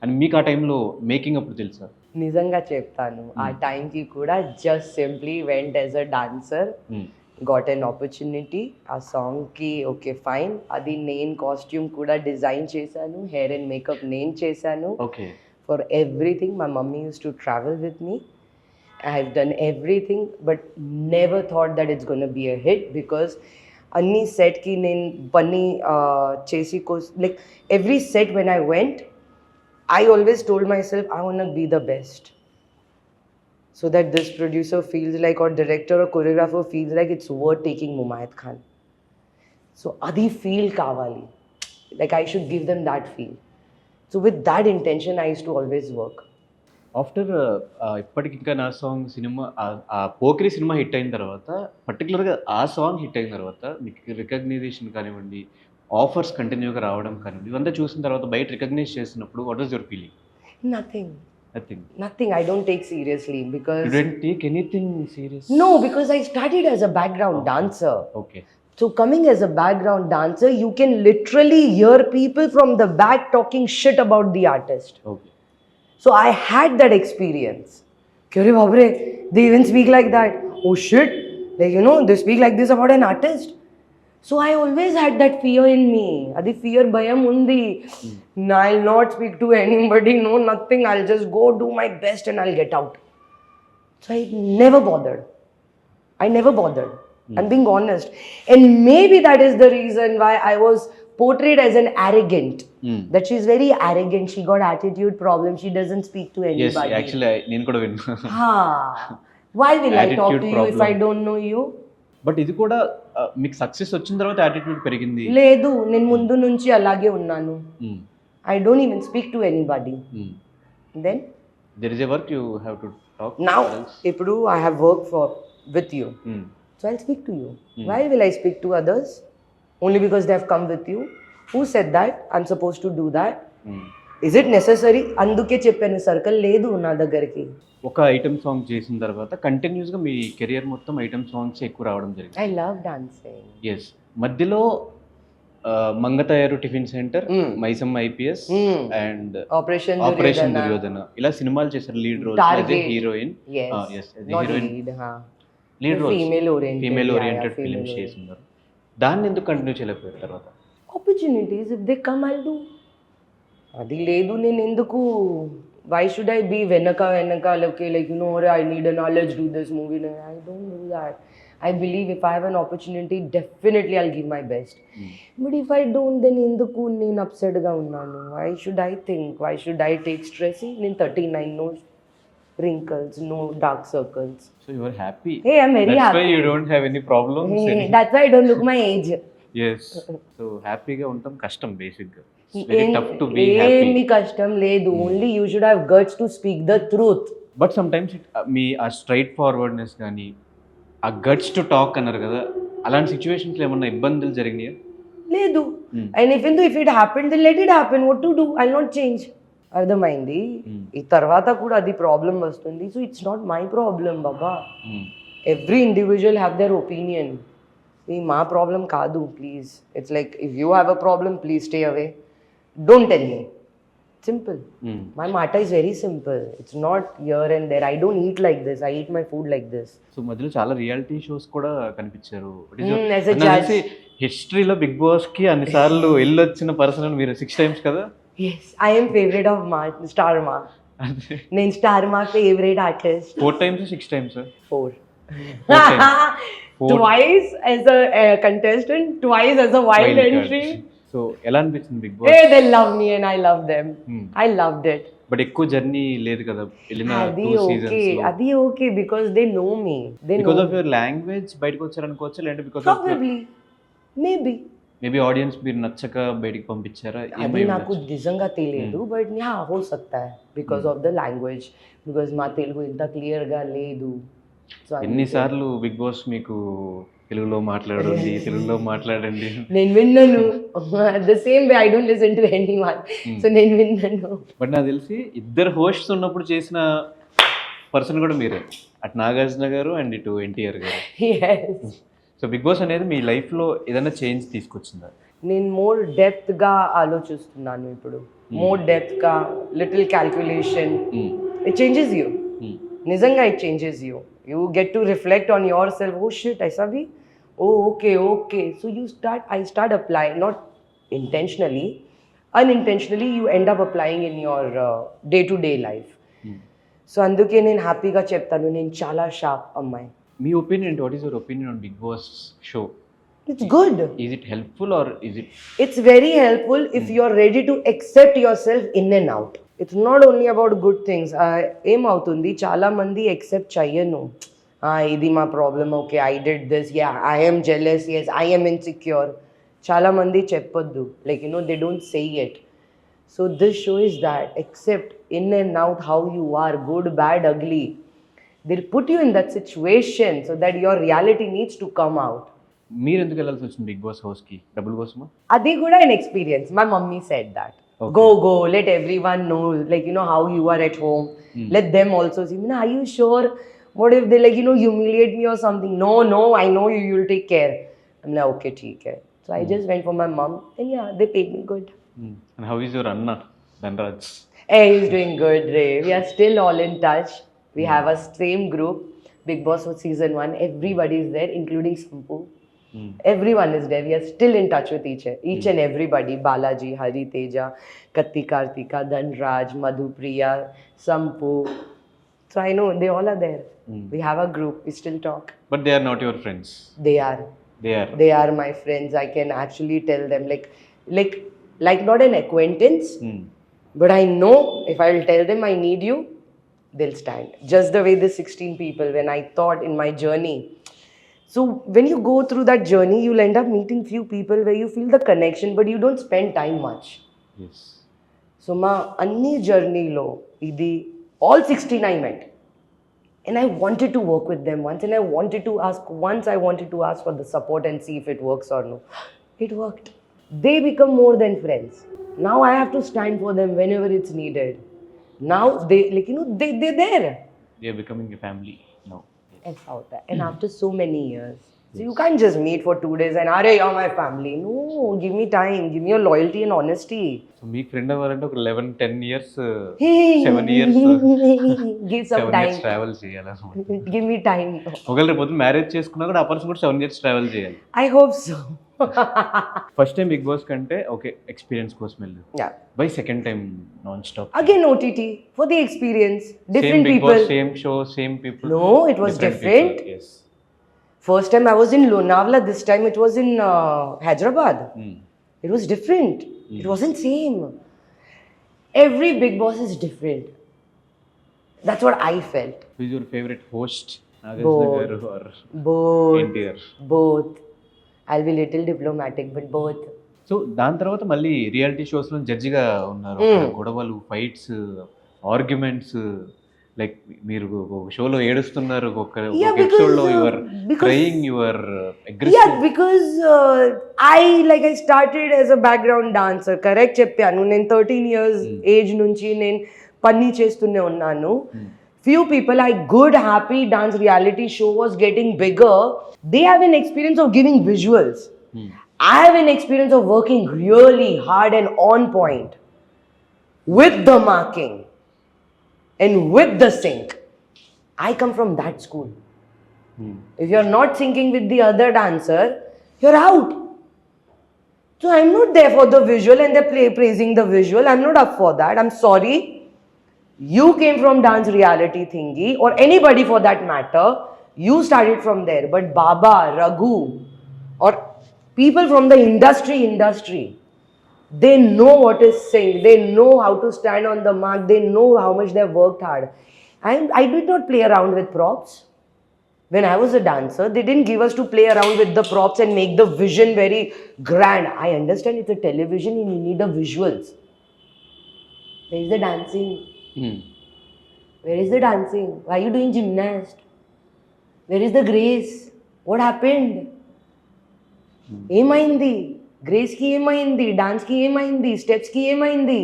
అని మీకు ఆ టైంలో మేకింగ్ అప్పుడు తెలుసా? నిజంగా చెప్తాను, ఆ టైంకి కూడా just simply vent as a dancer, got an opportunity. ఆ సాంగ్కి ఓకే ఫైన్, అది నేను కాస్ట్యూమ్ కూడా డిజైన్ చేశాను, హెయిర్ అండ్ మేకప్ నేను చేశాను. Okay. For everything my mummy use to travel with me. I have done everything, but never thought that it's going to be a hit because any set ki nen bunny chesi ko, like every set when I went, I always told myself I want to be the best, so that this producer feels like, or director or choreographer feels like it's worth taking Mumayat Khan. So adi feel kavali, like I should give them that feel. So with that intention I used to always work. After ఇప్పటికి ఇంకా నా song cinema, ఆ Pokiri cinema hit అయిన తర్వాత, పర్టికులర్గా ఆ song hit అయిన తర్వాత మీకు రికగ్నైజేషన్ కానివ్వండి, ఆఫర్స్ కంటిన్యూగా రావడం కానివ్వండి, ఇవంతా చూసిన తర్వాత బయట రికగ్నైజ్ చేసినప్పుడు what was your feeling? Nothing. I don't take seriously because you didn't take anything serious? No, because I started as a background dancer. Okay. So coming as a background dancer, you can literally hear people from the back talking shit about the artist. Okay. So I had that experience. Kyore babre, they even speak like that. Oh shit, like they speak like this about an artist. So I always had that fear in me. Adi fear bayam undi. I'll not speak to anybody, no nothing. I'll just go do my best and I'll get out. So I never bothered. I'm being honest. And maybe that is the reason why I was portrayed as an arrogant. That she's very arrogant, she got attitude problem, she doesn't speak to anybody. Yes, actually నేను కూడా విన్నా. Why will I talk to you if I don't know you? But ఇది కూడా మీకు success వచ్చిన తర్వాత attitude పెరిగింది? లేదు, నేను ముందు నుంచి అలాగే ఉన్నాను. I don't even speak to anybody. Then there is a work you have to talk. Now ఇప్పుడు I have worked with you. So I'll speak to you. Why will I speak to others? Only because they have come with you. Who said that I'm supposed to do that? Is it necessary? అందుకే చెప్పాను, circle లేదు నా దగ్గరికి. ఒక item song చేసిన తర్వాత కంటిన్యూస్గా మీ కెరియర్ మొత్తం ఐటమ్ సాంగ్స్ ఎక్కువ రావడం జరిగింది. I love dancing. ఎస్. మధ్యలో Mangatayaru tiffin centre, Mm. Maisamma IPS Mm. And Operation operation Duryodhana. Duryodhana ఇలా సినిమాలు చేశారు lead roles. Target. Heroine Yes. అది Not heroine lead, huh? Lead roles, Female oriented. Female yeah, oriented female films oriented. చేస్తున్నారు. దాన్ని ఎందుకు continue చేయలేకపోయారు తర్వాత? Opportunities, if they come, I'll do. అది లేదు నేను ఎందుకు, why should I be వెనక okay, like, you know, I need a knowledge, do this movie. I don't do that. I believe if I have an opportunity, definitely I'll give my best. But if I don't, then ఎందుకు నేను అప్సెట్గా ఉన్నాను? Why should I think? Why should I take stress? నేను 39, no wrinkles, no dark circles. So you are happy. Hey, I'm very That's why happy. you don't have any problems. Hey, that's why I don't look my age. Yes. So హ్యాపీగా ఉండటం కష్టం బేసిక్గా. It's very tough to be happy. ఏమి కష్టం లేదు, only you should have guts to speak the truth. But some times me ఆ straight forwardness కానీ ఆ గట్స్ టు టాక్ అన్నారు కదా, అలాంటి సిచ్యువేషన్స్లో ఏమన్నా ఇబ్బందులు జరిగినాయా? లేదు. And if it happen then let it happen, what to do, I will not change. అర్థమైంది. ఈ తర్వాత కూడా అది ప్రాబ్లం వస్తుంది, so it's not my problem బాబా. Every individual have their opinion. ఇది మా ప్రాబ్లం కాదు, please. It's like if you have a problem, please stay away, don't tell me. Simple. My matter is very simple. It's not here and there. I don't eat like this. I eat my food like this. So మధ్యలో చాలా reality shows కూడా కనిపించారు. as a judge. హిస్టరీలో big boss కి అన్నిసార్లు వెళ్ళొచ్చిన person మీరు 6 times కదా? Yes, I am favorite of Star Ma. నేను Star Ma favorite artist. 4 times 6 times? 4. 4 times. 4. Twice as a contestant, twice as a wild entry. సో ఎలా అనిపించింది Bigg Boss? Hey, they love me and I love them. I loved it. But ఎక్కువ journey లేదు కదా వెళ్ళిన అది 2 okay. seasons లో. అది okay because they know me. They because know of your language బయటకు వచ్చారనుకోవచ్చు, లేదంటే because of probably. Maybe. Maybe audience మీరు నచ్చక బయటికి పంపించారా? అది నాకు నిజంగా తెలియదు, బట్ యా హో సక్తా హై because of the language, because మా తెలుగు ఇంత క్లియర్గా లేదు. సో ఎన్నిసార్లు బిగ్ బాస్ మీకు తెలుగులో మాట్లాడండి తెలుగులో మాట్లాడండి? నేను విన్నాను. The same way I don't listen to anyone, so నేను విన్నాను. బట్ నాకు తెలిసి ఇద్దరు హోస్ట్స్ ఉన్నప్పుడు చేసిన పర్సన్ కూడా మీరే, అటు నాగార్జున గారు అండ్ ఇటు ఎన్టీఆర్ గారు. Yes. సో బిగ్ బాస్ అనేది మీ లైఫ్లో ఏదైనా చేంజ్ తీసుకొచ్చిందా? నేను మోర్ డెప్త్గా ఆలోచిస్తున్నాను ఇప్పుడు, మోర్ డెప్త్గా, little calculation. It changes you. నిజంగా it changes you. You get to reflect on yourself. Oh shit, aisa bhi? Oh, okay. So I start applying, not intentionally, unintentionally you end up applying in your day-to-day life. So అందుకే నేను హ్యాపీగా చెప్తాను, నేను చాలా sharp అమ్మాయి. మీ opinion, what is your opinion on Bigg Boss show? It's good. Is it helpful or is it? It's very helpful if you're ready to accept yourself in and out. It's not only about good things. ఏమవుతుంది, చాలా మంది except చెయ్యను. ఇది మా problem, okay I did this, yeah I am jealous, yes I am insecure. చాలా మంది చెప్పొద్దు, like you know they don't say it. So this show is that accept in and out how you are, good, bad, ugly. They'll put you in that situation so that your reality needs to come out. మీరు ఎందుకు వెళ్ళాల్సి వచ్చింది big boss హౌస్కి? డబ్బుల కోసమా? అది కూడా an experience. My mummy said that. Okay. Go, let everyone know, like, you know, how you are at home. Let them also see, are you sure? What if they, like, you know, humiliate me or something? No, I know you'll take care. I'm like, okay, theek hai. So I just went for my mom, and yeah, they paid me good. And how is your Anna, Dhanraj? Hey, he's doing good, Ray. We are still all in touch. We have a same group, Big Boss for season 1. Everybody is there, including Sampu. Everyone is there. We are still in touch with each and everybody. Balaji, Hari Teja, Katti Kartika, Dhanraj, Madhupriya, Sampu. So I know they all are there. We have a group. We still talk. But they are not your friends. They are. They are. They are my friends. I can actually tell them, like not an acquaintance, but I know if I will tell them I need you, they'll stand. Just the way the 16 people, when I thought in my journey. So when you go through that journey, you'll end up meeting few people where you feel the connection, but you don't spend time much. Yes. So ma anni journey lo idi all 16 I met, and I wanted to work with them once, and I wanted to ask for the support and see if it works or no. It worked. They become more than friends. Now I have to stand for them whenever it's needed. Now they, like, you know, they're there. They are becoming a family now. ऐसा होता है, and after so many years. So you can't just meet for 2 days and, "Arey, you're my family." No, give me time, give me your loyalty and honesty. So మీకు friend అవ్వాలంటే ఒక 11-10 years 7 years Give some 7 time. Years travel చేయాలన్నమాట. Give me time. ఒకవేళ రేపు పొద్దున్న marriage చేసుకున్నా కూడా ఆ పర్సన్ కూడా 7 ఇయర్స్ ట్రావెల్ చేయాలి. I hope so. First time Bigg Boss కంటే ఓకే ఎక్స్పీరియన్స్ కోసం వెళ్ళి Yeah. By second time non stop Again OTT for the experience. Different same Bigg people. Boss same show same people. No, it was different. First time I was in Lonavala, this time it was in Hyderabad. It was different. It wasn't same. Every Big Boss is different. That's what I felt. Who is your favorite host? Nagasna garu or Both. NTR? Both. I'll be little diplomatic, but both. So దాని తర్వాత మళ్ళీ reality shows లో జడ్జిగా ఉన్నారు. గొడవలు, fights, arguments, like మీరు ఒక షోలో ఏడుస్తున్నారు, ఒక ఎపిసోడ్ లో your crying, your aggressive. Yeah, because I started as a background dancer. Correct చెప్పాను. నేను 13 years age నుంచి నేను పని చేస్తూనే ఉన్నాను. Few people, good, happy dance reality show was getting bigger. They have an experience of giving visuals. I have an experience of working really hard and on point with the marking and with the sync. I come from that school. If you're not syncing with the other dancer, you're out. So I'm not there for the visual and they're praising the visual. I'm not up for that. I'm sorry. You came from dance reality thingy, or anybody for that matter. You started from there. But Baba, Raghu, or people from the industry, they know what is sync. They know how to stand on the mark. They know how much they've worked hard. I did not play around with props. When I was a dancer, they didn't give us to play around with the props and make the vision very grand. I understand it's a television and you need the visuals. Where is the dancing? Where is the dancing? Why are you doing gymnast? Where is the grace? What happened? ఏమైంది? Grace కి ఏమైంది? Dance కి ఏమైంది? Steps కి ఏమైంది?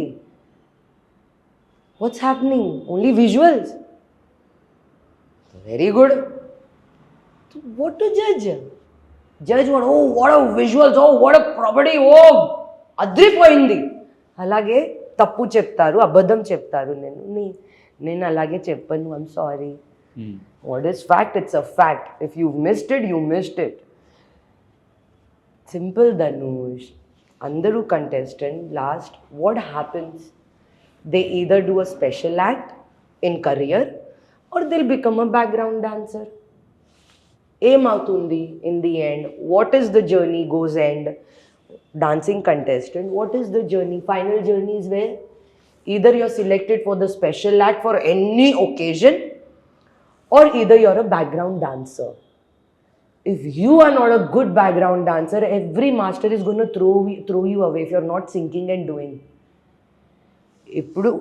What's happening? Only visuals. Very good. So what to judge? Judge what? Oh, what a visuals. Oh, what a property. Oh, అద్రిపోయింది. అలాగే తప్పు చెప్తారు, అబద్ధం చెప్తారు. నేను అలాగే చెప్పను. I'm sorry. What is fact? It's a fact. If you missed it, you missed it. Simple Dhanush. అందరూ contestant last what happens? They either do a special act in career or they'll become a background dancer. ఏమవుతుంది in the end? What is the journey goes end? Dancing contestant, what is the journey? Final journey is where either you're selected for the special act for any occasion, or either you're a background dancer. If you are not a good background dancer, every master is going to throw you away if you're not singing and doing. Ippudu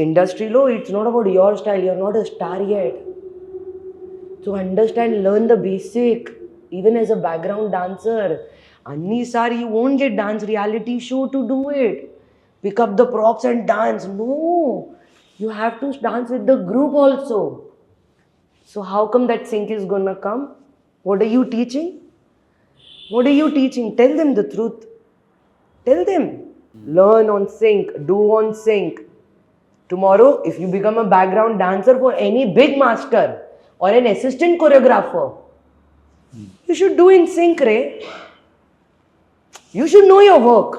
industry lo, it's not about your style. You're not a star yet. So understand, learn the basic. Even as a background dancer, Annisari, you won't get dance reality show to do it. Pick up the props and dance. No, you have to dance with the group also. So how come that sync is gonna come? What are you teaching? What are you teaching? Tell them the truth. Tell them. Learn on sync. Do on sync. Tomorrow, if you become a background dancer for any big master or an assistant choreographer, you should do in sync, Ray. You should know your work.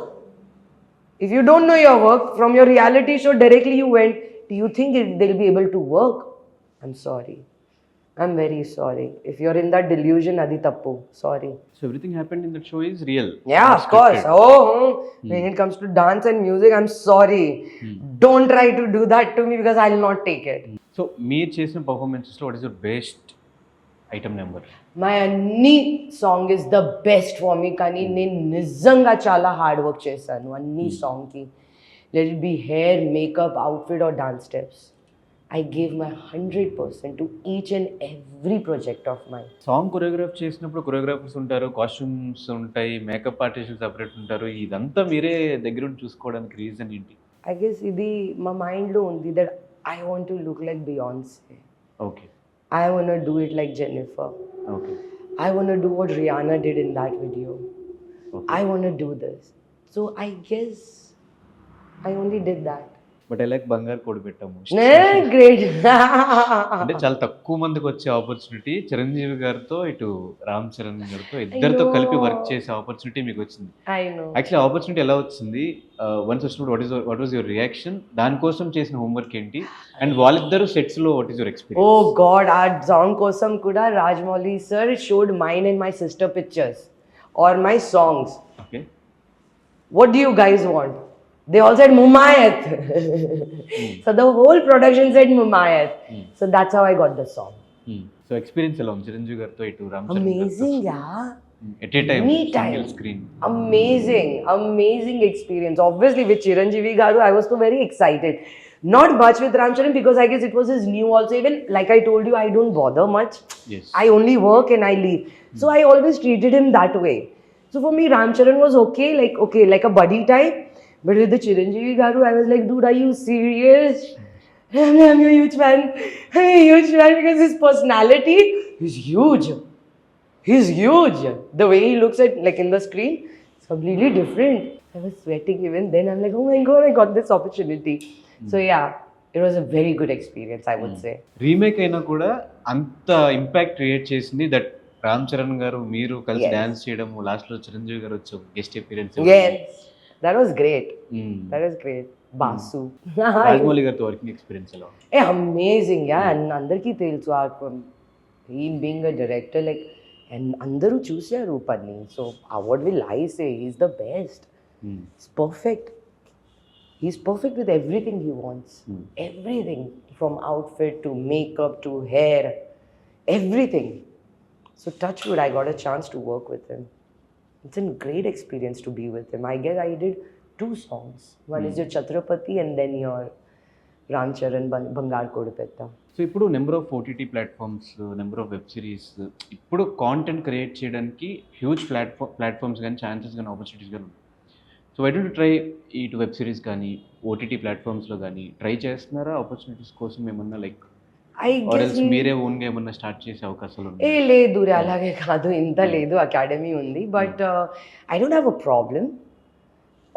If you don't know your work, from your reality show directly you went, do you think they'll be able to work? I'm sorry. I'm very sorry. If you're in that delusion, adi tappu. Sorry. So everything happened in that show is real. Yeah, of course. When it comes to dance and music, I'm sorry. Don't try to do that to me because I'll not take it. So మీరు చేసిన performances లో what is your best item number? My అన్ని song is the best for me. కానీ నేను నిజంగా చాలా hard work చేశాను అన్ని సాంగ్కి. Let it be hair, makeup, outfit or dance steps. I gave my 100% to each and every project of mine. Song choreograph చేసినప్పుడు choreographers ఉంటారు, కాస్ట్యూమ్స్ ఉంటాయి, మేకప్ ఆర్టిస్టులు సపరేట్ ఉంటారు. ఇదంతా మీరే దగ్గర ఉండి చూసుకోవడానికి రీజన్ ఏంటి? I guess ఇది మా మైండ్లో ఉంది that I want to look like Beyonce. Okay. I want to do it like Jennifer. Okay. I want to do what Rihanna did in that video. Okay. I want to do this. So I guess I only did that. But I like బంగారు కోడి పెట్టాము. Great. అంటే చాలా తక్కువ మందికి వచ్చే opportunity Chiranjeevi గారితో ఇటు రామ్ చరణ్ గారితో ఇద్దరితో కలిపి వర్క్ చేసే ఆపర్చునిటీ మీకు వచ్చింది. I know. యాక్చువల్లీ ఆపర్చునిటీ ఎలా వచ్చింది? వన్స్ వచ్చినప్పుడు వాట్ వాజ్ యువర్ రియాక్షన్? దానికోసం చేసిన హోంవర్క్ ఏంటి? అండ్ వాళ్ళిద్దరు సెట్స్ లో what is your experience? Oh God, our song kosam kuda Rajmouli sir showed mine and my sister pictures or my songs. Okay. What do you guys want? They all said Mumayat. So the whole production said Mumayat. So that's how I got the song. So experience ఎలా ఉంది చిరంజీవి గారితో ఇటు Ram Charan Amazing, yeah. At a time Anytime. Single screen? Amazing experience. Obviously with Chiranjeevi Garu, I was so very excited. Not much with Ram Charan because I guess it was his new also. Even like I told you, I don't bother much. Yes. I only work and I leave. So I always treated him that way. So for me, Ram Charan was okay, like a buddy type. But with the Chiranjeevi Garu, I was like, dude, are you serious? I'm a huge fan. I'm a huge fan because his personality is huge. He's huge. The way he looks at, like in the screen, it's completely different. I was sweating even then. I'm like, oh my God, I got this opportunity. So yeah, it was a very good experience, I would say. Remake అయినా కూడా అంత impact create చేసింది that Ram Charan గారు మీరు కలిసి Yes. Dance చేయడం, last లో చిరంజీవి గారు వచ్చి guest appearance. Yes, that was great. That was great. Basu. Rajamouli గారితో వర్కింగ్ ఎక్స్పీరియన్స్ ఎలా ఉంది? Amazing, yeah. And andarki telusu he being a director, like, and andaru chusaru panni. So what will I say? He's the best. He's perfect. He's perfect with everything he wants. Everything from outfit to makeup to hair, everything. So touch wood, I got a chance to work with him. It's a great experience to be with him. I guess I did 2 songs. One is your Chhatrapati and then your Ram Charan Bangar Kodapetta. So ఇప్పుడు number of OTT platforms, number of web series, ఇప్పుడు content create చేయడానికి huge platforms కానీ chances కానీ opportunities కానీ ఉన్నాయి. So why don't try ఇటు web series కానీ OTT ప్లాట్ఫామ్స్లో కానీ ట్రై చేస్తున్నారా? ఆపర్చునిటీస్ కోసం ఏమన్నా like I or guess else మీరే ఓన్గా ఏమన్నా స్టార్ట్ చేసే అవకాశాలు ఉన్నాయి? లేదు రే అలాగే కాదు, ఇంత లేదు, అకాడమీ ఉంది. But I don't have a problem.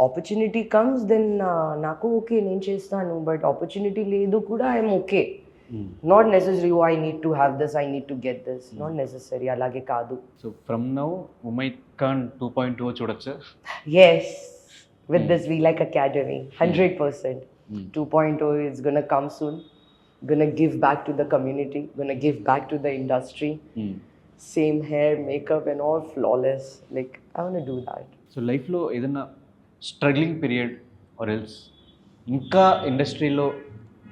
Opportunity comes then నాకు ఓకే, నేను చేస్తాను. బట్ ఆపర్చునిటీ లేదు కూడా I'm okay. Not necessary I need to have this, I need to get this, not necessary, అలాగే కాదు. So from now Umaid Khan 2.0 చూడొచ్చా? Yes, with this V like academy 100%. 2.0 is gonna come soon. Gonna give back to the community, gonna give back to the industry. Same hair, makeup and all flawless. Like, I want to do that. So లైఫ్లో ఏదైనా struggling period or else ఇంకా ఇండస్ట్రీలో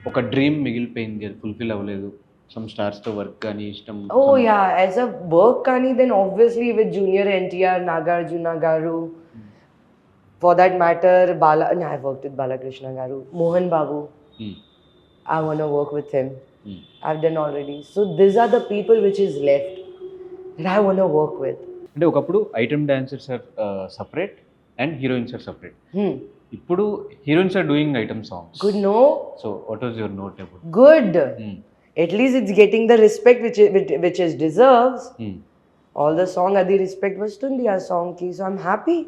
ఒక dream మిగిలిపోయింది, అది fulfil అవ్వలేదు, some స్టార్స్తో work కానీ ఇష్టం? Oh yeah, as a work kani, then obviously with Junior NTR, Nagarjuna Garu. For that matter, I've worked with Balakrishna Garu, Mohan Babu. I want to work with him. I've done already. So these are the people which is left that I want to work with. అంటే ఒకప్పుడు item dancers are separate and heroines are separate. ఇప్పుడు heroines are doing item songs. Good, no? So what was your note about? Good. At least it's getting the respect which it deserves. All the song adi respect vastundi aa song ki. So I'm happy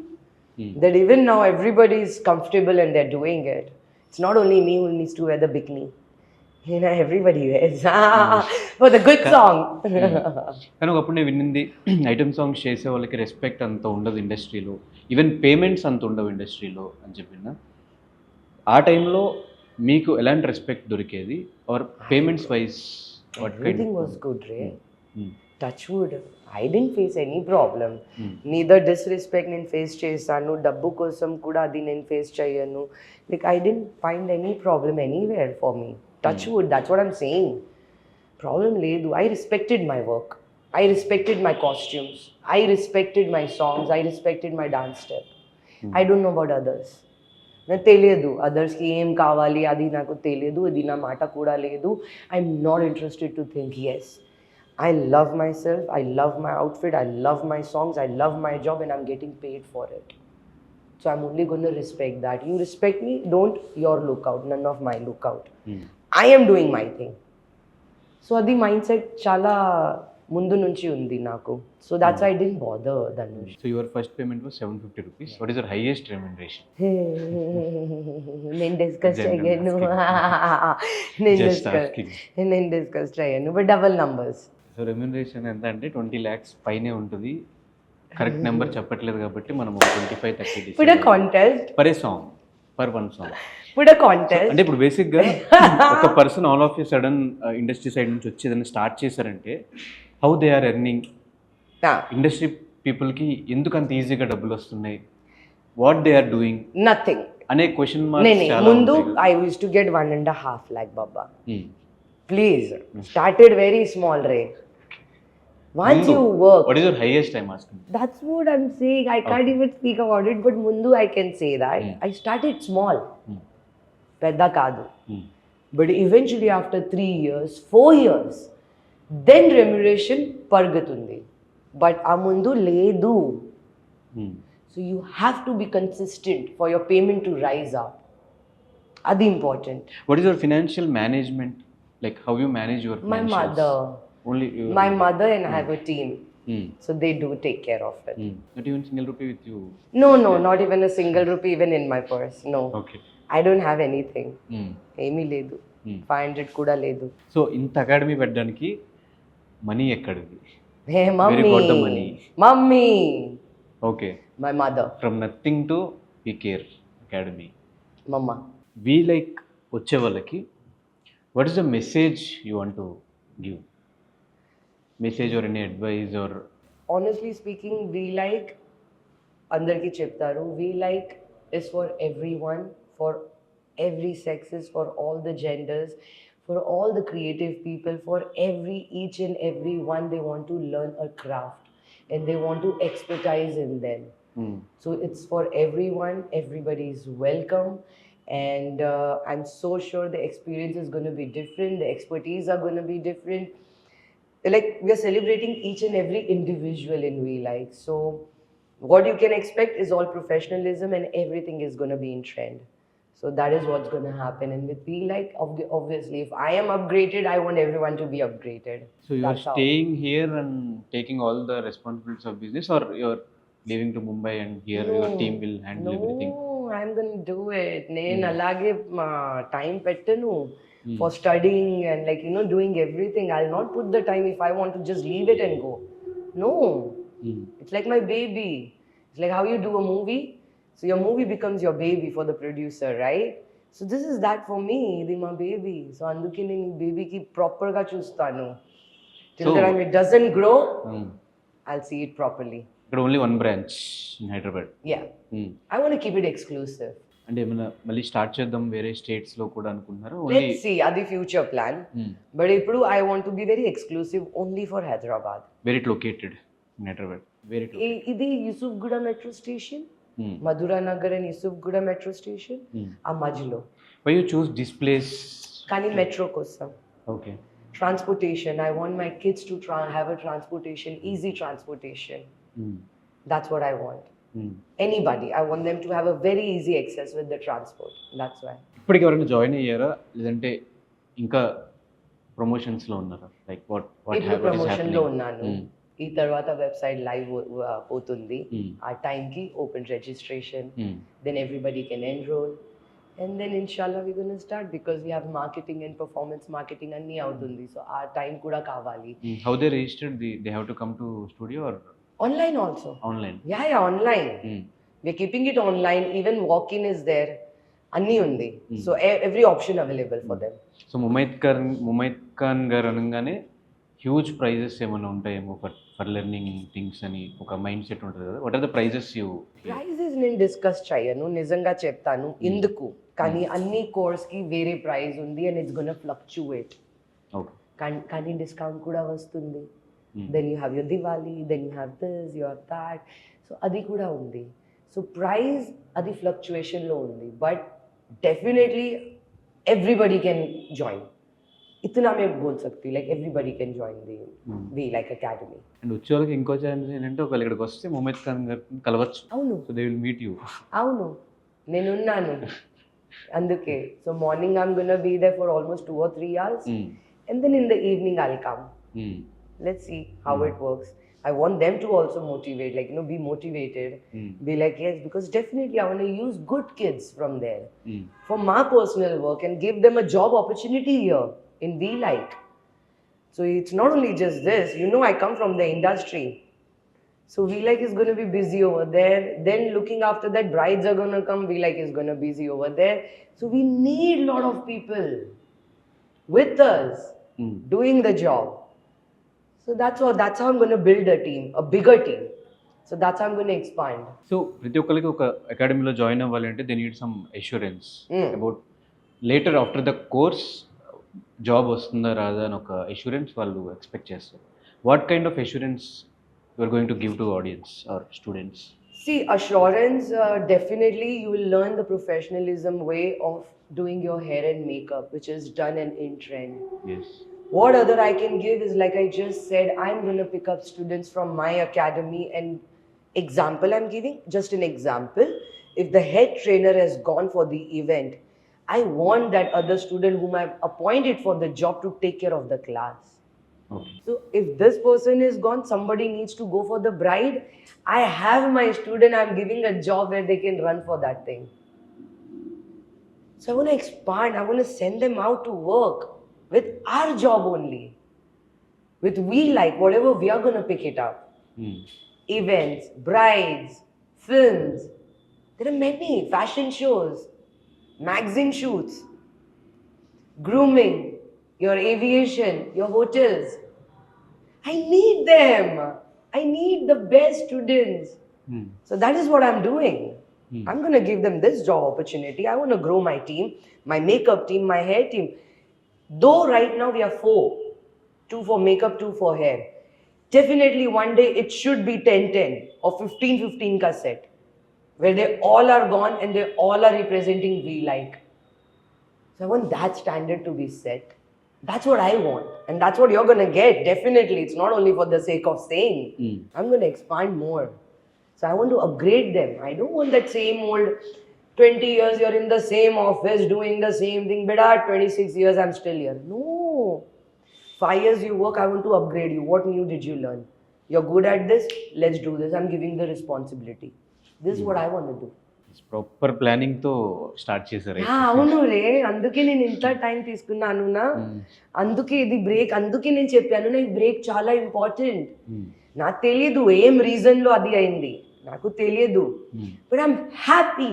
that even now everybody is comfortable and they're doing it. It's not only me who needs to wear the bikini. You know, everybody wears for the good song. కానీ ఒకప్పుడు నేను వినింది item songs చేసే వాళ్ళకి respect అంత ఉండదు ఇండస్ట్రీలో, even payments అంత ఉండవు ఇండస్ట్రీలో అని చెప్పిన. ఆ టైంలో మీకు ఎలాంటి రెస్పెక్ట్ దొరికేది or payments wise? Everything was good, right? Touch wood, I didn't face any problem. Neither disrespect నేను ఫేస్ చేశాను, డబ్బు కోసం కూడా అది నేను ఫేస్ చేయను. Like, I didn't find any problem anywhere for me. Touch wood, that's what I'm saying. Problem ledu. I respected my work. I respected my costumes. I respected my songs. I respected my dance step. I don't know about others. నాకు తెలియదు అదర్స్కి ఏం కావాలి, అది నాకు తెలియదు, అది నా మాట కూడా లేదు. I'm not interested to think. Yes, I love myself, I love my outfit, I love my songs, I love my job, and I'm getting paid for it. So I'm only going to respect that. You respect me, don't your lookout, none of my lookout. I am doing my thing. So the mindset chala ముందు నుంచి ఉంది నాకు. So that's I don't bother Dhanush. So your first payment was 750 rupees. What is your highest remuneration? నేను discuss General చేయను. Just asking. నేను discuss చేయను, but double numbers. So remuneration ఎంత అంటే 20 lakhs పైనే ఉంటుంది. కరెక్ట్ నెంబర్ చెప్పట్లేదు కాబట్టి మనం 25-30 put a contest, per song, per one song. Put a contest. అంటే ఇప్పుడు బేసిక్గా ఒక person all of a sudden industry side నుంచి వచ్చి ఏదైనా స్టార్ట్ చేశారంటే how they are earning, industry పీపుల్కి ఎందుకు అంత ఈజీగా డబ్బులు వస్తున్నాయి, what they are doing, nothing అనే క్వశ్చన్ నేను మార్క్స్ ముందు I use to get 1.5 lakh బాబా. ప్లీజ్ స్టార్టెడ్ వెరీ స్మాల్ రే. Once you work, what is your highest time asking? that's what I'm saying. I can't even speak about it, but mundu I can say that I started small, pedda kaadu, but eventually after 3 years, 4 years, then remuneration pargatundi, but aa mundu ledu. So you have to be consistent for your payment to rise up. Adi important. What is your financial management, like how you manage your My financials? mother, Only your my mother and I have a team, so they do take care of it. Not even single rupee with you. No, not even a single rupee even in my purse. No. Okay. I don't have anything. ఏమీ లేదు. 500 కూడా లేదు. So ఇంత academy పెట్టడానికి money ఎక్కడిది? Hey Where you got the mummy, money? Mummy, okay, my mother, from nothing to V care academy. Mumma. V like వచ్చే వాళ్ళకి what is the message you want to give? Message or any advice or? Honestly speaking, we like, అందరికీ చెప్తారు, we like is for everyone, for every sexes, for all the genders, for all the creative people, for each and every one. They want to learn a craft and they want to expertise in them. So it's for everyone. Everybody is welcome, and I'm so sure the experience is going to be different. The expertise are going to be different. Like, we are celebrating each and every individual in We Like. So what you can expect is all professionalism, and everything is going to be in trend. So that is what's going to happen. And with We Like, obviously, if I am upgraded, I want everyone to be upgraded. So you are That's how. staying here and taking all the responsibilities of business, or you are leaving to Mumbai and here your team will handle everything? No, I'm going to do it. నేను అలాగే time పెట్టను for studying and, like, doing everything. I'll not put the time if I want to just leave it and go. No. It's like my baby. It's like how you do a movie. So your movie becomes your baby for the producer, right? So this is that for me. ఇది my baby. So అందుకే నేను ఈ babyకి properగా చూస్తాను. Till the time it doesn't grow, I'll see it properly. ఇక్కడ only one branch in Hyderabad. Yeah. I want to keep it exclusive. అంటే ఏమైనా మళ్ళీ start చేద్దాం వేరే స్టేట్స్ లో కూడా అనుకుంటున్నారా? Only Let's see, adi future plan. But ఇప్పుడు I want to be very exclusive only for Hyderabad. Where it located in Hyderabad? Where it ఇది Yousufguda metro station, Madhura Nagar and Yousufguda metro station, ఆ మధ్యలో. Why you choose this place? కానీ metro కోసం. Okay. Transportation, I want my kids to have a transportation, easy transportation. That's what I want. Anybody, I want them to have a very easy access with the transport. That's why. ఇప్పటికి ఎవరైనా join అయ్యారా, లేదంటే ఇంకా promotions లో ఉన్నారా? Like what ఇప్పుడు promotion లో ఉన్నాను. ఈ తర్వాత వెబ్సైట్ లైవ్ పోతుంది. ఆ టైంకి open registration, then everybody can enroll, and then inshallah we're going to start, because we have marketing and performance marketing అన్ని అవుతుంది. సో ఆ టైం కూడా కావాలి. How they registered? They have to come to studio or online also? Online. Yeah, online. We're keeping it online. Even walk-in is there. అన్నీ ఉంది. So every option available for them. So Mumaith Khan గారు అనగానే huge prices ఏమైనా ఉంటాయేమో for learning things అని ఒక mind set ఉంటుంది కదా. What are the prizes you? Prizes నేను డిస్కస్ చేయను, నిజంగా చెప్తాను ఎందుకు. కానీ అన్ని కోర్స్కి వేరే ప్రైస్ ఉంది, and it's gonna fluctuate. Okay. కానీ డిస్కౌంట్ కూడా వస్తుంది. Then you have your Diwali, then you have this, you have that. So అది కూడా ఉంది. సో ప్రైస్ అది ఫ్లక్చువేషన్లో ఉంది, but definitely everybody can join. इतना मैं बोल सकती, like everybody can join the We Like Academy. And వచ్చే వాళ్ళకి ఇంకో ఛాన్స్ ఏంటంటే ఒకవేళ ఇక్కడికి వస్తే ముమైత్ ఖాన్ గారిని కలవచ్చు. అవును. So they will meet you. అవును, నేనున్నాను అందుకే. So morning I'm gonna be there for almost 2 or 3 hours, and then in the evening I'll come. let's see how it works. I want them to also motivate, like, be motivated. Be like, yes, because definitely I want to use good kids from there for my personal work and give them a job opportunity here in Be Like. So it's not only just this, I come from the industry. So We Like is going to be busy over there. Then looking after that, brides are going to come. We Like is going to be busy over there. So we need a lot of people with us doing the job. So that's how I'm going to build a team, a bigger team. So that's how I'm going to expand. So ప్రతి ఒక్కరికి ఒక అకాడమీలో join అవ్వాలంటే they need some assurance about later after the course job వస్తుందా రాదా అని ఒక assurance వాళ్ళు ఎక్స్పెక్ట్ చేస్తారు. What kind of assurance you are going to give to audience or students? See, assurance, definitely you will learn the professionalism way of doing your hair and makeup, which is done and in trend. Yes. What other I can give is, like I just said, I'm going to pick up students from my academy, and example I'm giving, just an example. If the head trainer has gone for the event, I want that other student whom I've appointed for the job to take care of the class. Okay. So if this person is gone, somebody needs to go for the bride. I have my student, I'm giving a job where they can run for that thing. So I want to expand, I want to send them out to work with our job only. With We Like, whatever we are going to pick it up. Events, brides, films. There are many fashion shows, magazine shoots, grooming, your aviation, your hotels. I need them. I need the best students. So that is what I'm doing. I'm going to give them this job opportunity. I want to grow my team, my makeup team, my hair team. Though right now we are 4, 2 for makeup, 2 for hair. Definitely one day it should be 10-10 or 15-15 ka set, where they all are gone and they all are representing We Like. So I want that standard to be set. That's what I want, and that's what you're going to get. Definitely, it's not only for the sake of saying. I'm going to expand more. So I want to upgrade them. I don't want that same old 20 years you're in the same office doing the same thing. But at 26 years I'm still here. No. 5 years you work, I want to upgrade you. What new did you learn? You're good at this, let's do this. I'm giving the responsibility. This is what I want to do. Proper ప్లానింగ్తో start చేశారు. అవును రే, అందుకే నేను ఇంత time తీసుకున్నాను నా, అందుకే ఇది బ్రేక్, అందుకే నేను చెప్పాను నా, ఈ బ్రేక్ చాలా ఇంపార్టెంట్. నాకు తెలియదు ఏం రీజన్లో అది అయింది, నాకు తెలియదు, బట్ ఐఎమ్ హ్యాపీ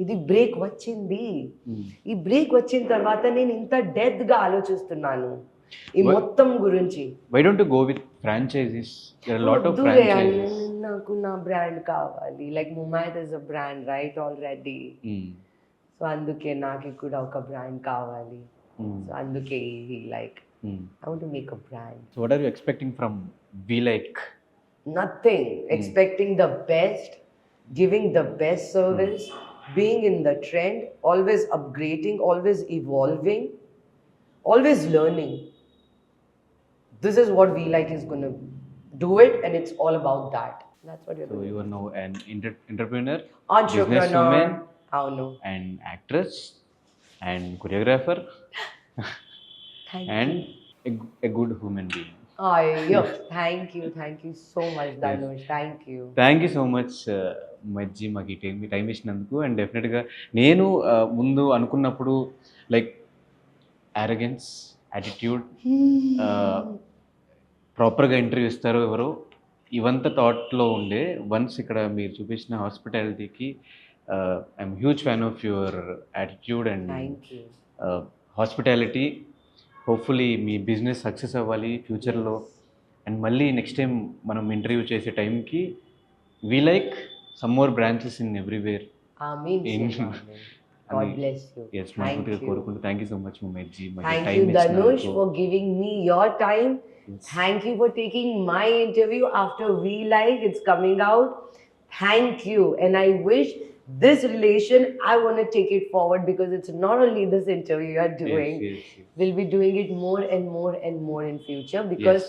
ఇది బ్రేక్ వచ్చింది. ఈ బ్రేక్ వచ్చిన తర్వాత నేను ఇంత డెప్త్గా ఆలోచిస్తున్నాను ఈ మొత్తం గురించి. Why don't you go with franchisees? There are lot of franchisees. నాకు నా బ్రాండ్ కావాలి, like Mumaith is a brand right already. So అందుకే నాకు కూడా ఒక బ్రాండ్ కావాలి. సో అందుకే like I want to make a brand. So what are you expecting from We Like? Nothing. Expecting the best, giving the best service, being in the trend, always upgrading, always evolving, always learning. This is what We Like is going to do it, and it's all about that. That's what you're doing. So you are now an entrepreneur, Entrepreneur, businesswoman, అవును, and actress, and choreographer, and a good human being. అయ్యో, thank you so much Dhanush, thank you so much మజ్జి, మాకు ఈ time ఇచ్చినందుకు. And డెఫినెట్గా నేను ముందు అనుకున్నప్పుడు లైక్ యారగెన్స్, యాటిట్యూడ్, ప్రాపర్గా ఇంటర్వ్యూ ఇస్తారు ఎవరు, ఇవంతా థాట్లో ఉండే. వన్స్ ఇక్కడ మీరు చూపించిన హాస్పిటాలిటీకి I'm huge fan of your attitude and hospitality. Hopefully మీ బిజినెస్ సక్సెస్ అవ్వాలి ఫ్యూచర్లో. అండ్ మళ్ళీ నెక్స్ట్ టైం మనం ఇంటర్వ్యూ చేసే టైంకి We Like some more branches in everywhere. God bless you. Yes, మనస్ఫూర్తిగా కోరుకుంటూ. Thank you so much Mumaith ji. Thank you Dhanush for giving me your time. Thank you for taking my interview after We Like. It's coming out. Thank you. And I wish this relation, I want to take it forward, because it's not only this interview you are doing. Yes. We'll be doing it more and more and more in future, because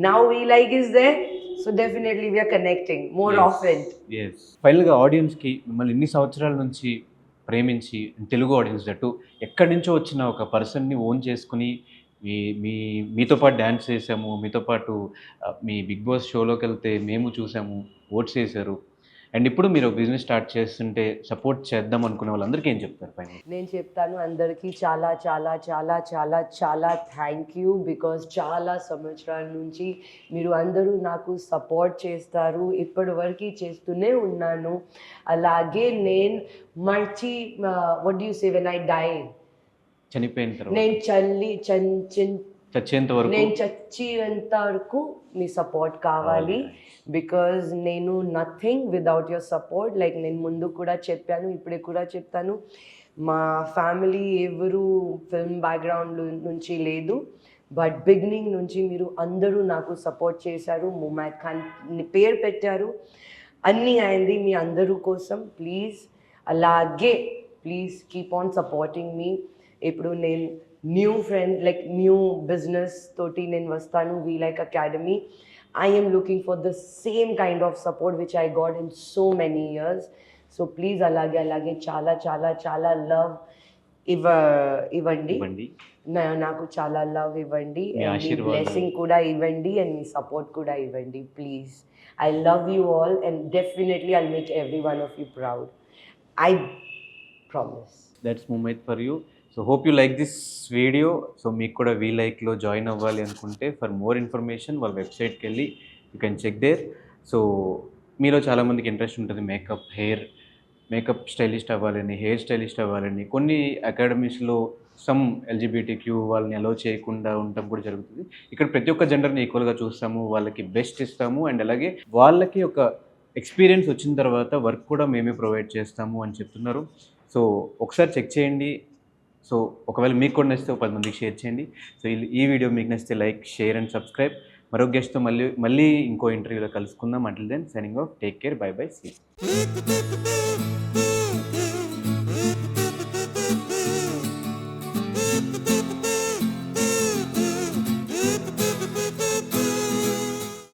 now We Like is there. So definitely we are connecting more often. Yes. ఫైనల్గా ఆడియన్స్కి మిమ్మల్ని ఇన్ని సంవత్సరాల నుంచి ప్రేమించి, Telugu audience that ఎక్కడి నుంచో వచ్చిన ఒక పర్సన్ని ఓన్ చేసుకుని మీ మీ మీతో పాటు డ్యాన్స్ చేసాము, మీతో పాటు మీ బిగ్ బాస్ షోలోకి వెళ్తే మేము చూసాము, ఓట్స్ వేశారు. అండ్ ఇప్పుడు మీరు బిజినెస్ స్టార్ట్ చేస్తుంటే సపోర్ట్ చేద్దాం అనుకునే వాళ్ళందరికీ ఏం చెప్తారు పైన? నేను చెప్తాను అందరికీ చాలా చాలా చాలా చాలా చాలా థ్యాంక్ యూ, బికాజ్ చాలా సంవత్సరాల నుంచి మీరు అందరూ నాకు సపోర్ట్ చేస్తారు, ఇప్పటి వరకు చేస్తూనే ఉన్నాను. అలాగే నేను what do you say when I die, చనిపోయిన తర్వాత నేను చచ్చేంత వరకు నేను చచ్చేంత వరకు మీ సపోర్ట్ కావాలి, బికాజ్ నేను nothing without your support. Like నేను ముందు కూడా చెప్పాను, ఇప్పుడే కూడా చెప్తాను, మా ఫ్యామిలీ ఎవరు ఫిల్మ్ బ్యాక్గ్రౌండ్ నుంచి లేదు, బట్ బిగినింగ్ నుంచి మీరు అందరూ నాకు సపోర్ట్ చేశారు, ముమైత్ ఖాన్ పేరు పెట్టారు, అన్నీ అయింది మీ అందరూ కోసం. ప్లీజ్ అలాగే please keep on supporting me. ఇప్పుడు నేను new friend like new business తోటి నేను వస్తాను, V like academy. I am looking for the same kind of support which I got in so many years. So please alage చాలా చాలా చాలా love ఇవ్వండి, నాకు చాలా లవ్ ఇవ్వండి, అండ్ మీ బ్లెస్సింగ్ కూడా ఇవ్వండి, అండ్ మీ సపోర్ట్ కూడా ఇవ్వండి please. I love you all and definitely I'll make every one of you proud. I promise. That's moment for you. So hope you like this video. So మీకు కూడా we లైక్లో join అవ్వాలి అనుకుంటే for more information వాళ్ళ వెబ్సైట్కి వెళ్ళి you can check there. So మీలో చాలామందికి interest ఉంటుంది మేకప్ స్టైలిస్ట్ అవ్వాలని, హెయిర్ స్టైలిస్ట్ అవ్వాలని. కొన్ని అకాడమీస్లో సమ్ LGBTQ వాళ్ళని అలో చేయకుండా ఉండటం కూడా జరుగుతుంది. ఇక్కడ ప్రతి ఒక్క జెండర్ని ఈక్వల్గా చూస్తాము, వాళ్ళకి బెస్ట్ ఇస్తాము, అండ్ అలాగే వాళ్ళకి ఒక ఎక్స్పీరియన్స్ వచ్చిన తర్వాత వర్క్ కూడా మేమే ప్రొవైడ్ చేస్తాము అని చెప్తున్నారు. సో ఒకసారి చెక్ చేయండి. సో ఒకవేళ మీకు కూడా నచ్చితే 10 మందికి షేర్ చేయండి. సో ఈ వీడియో మీకు నచ్చితే లైక్, షేర్ అండ్ సబ్స్క్రైబ్. మరో గెస్ట్తో మళ్ళీ ఇంకో ఇంటర్వ్యూలో కలుసుకుందాం. Until then signing off, take care, bye bye, see.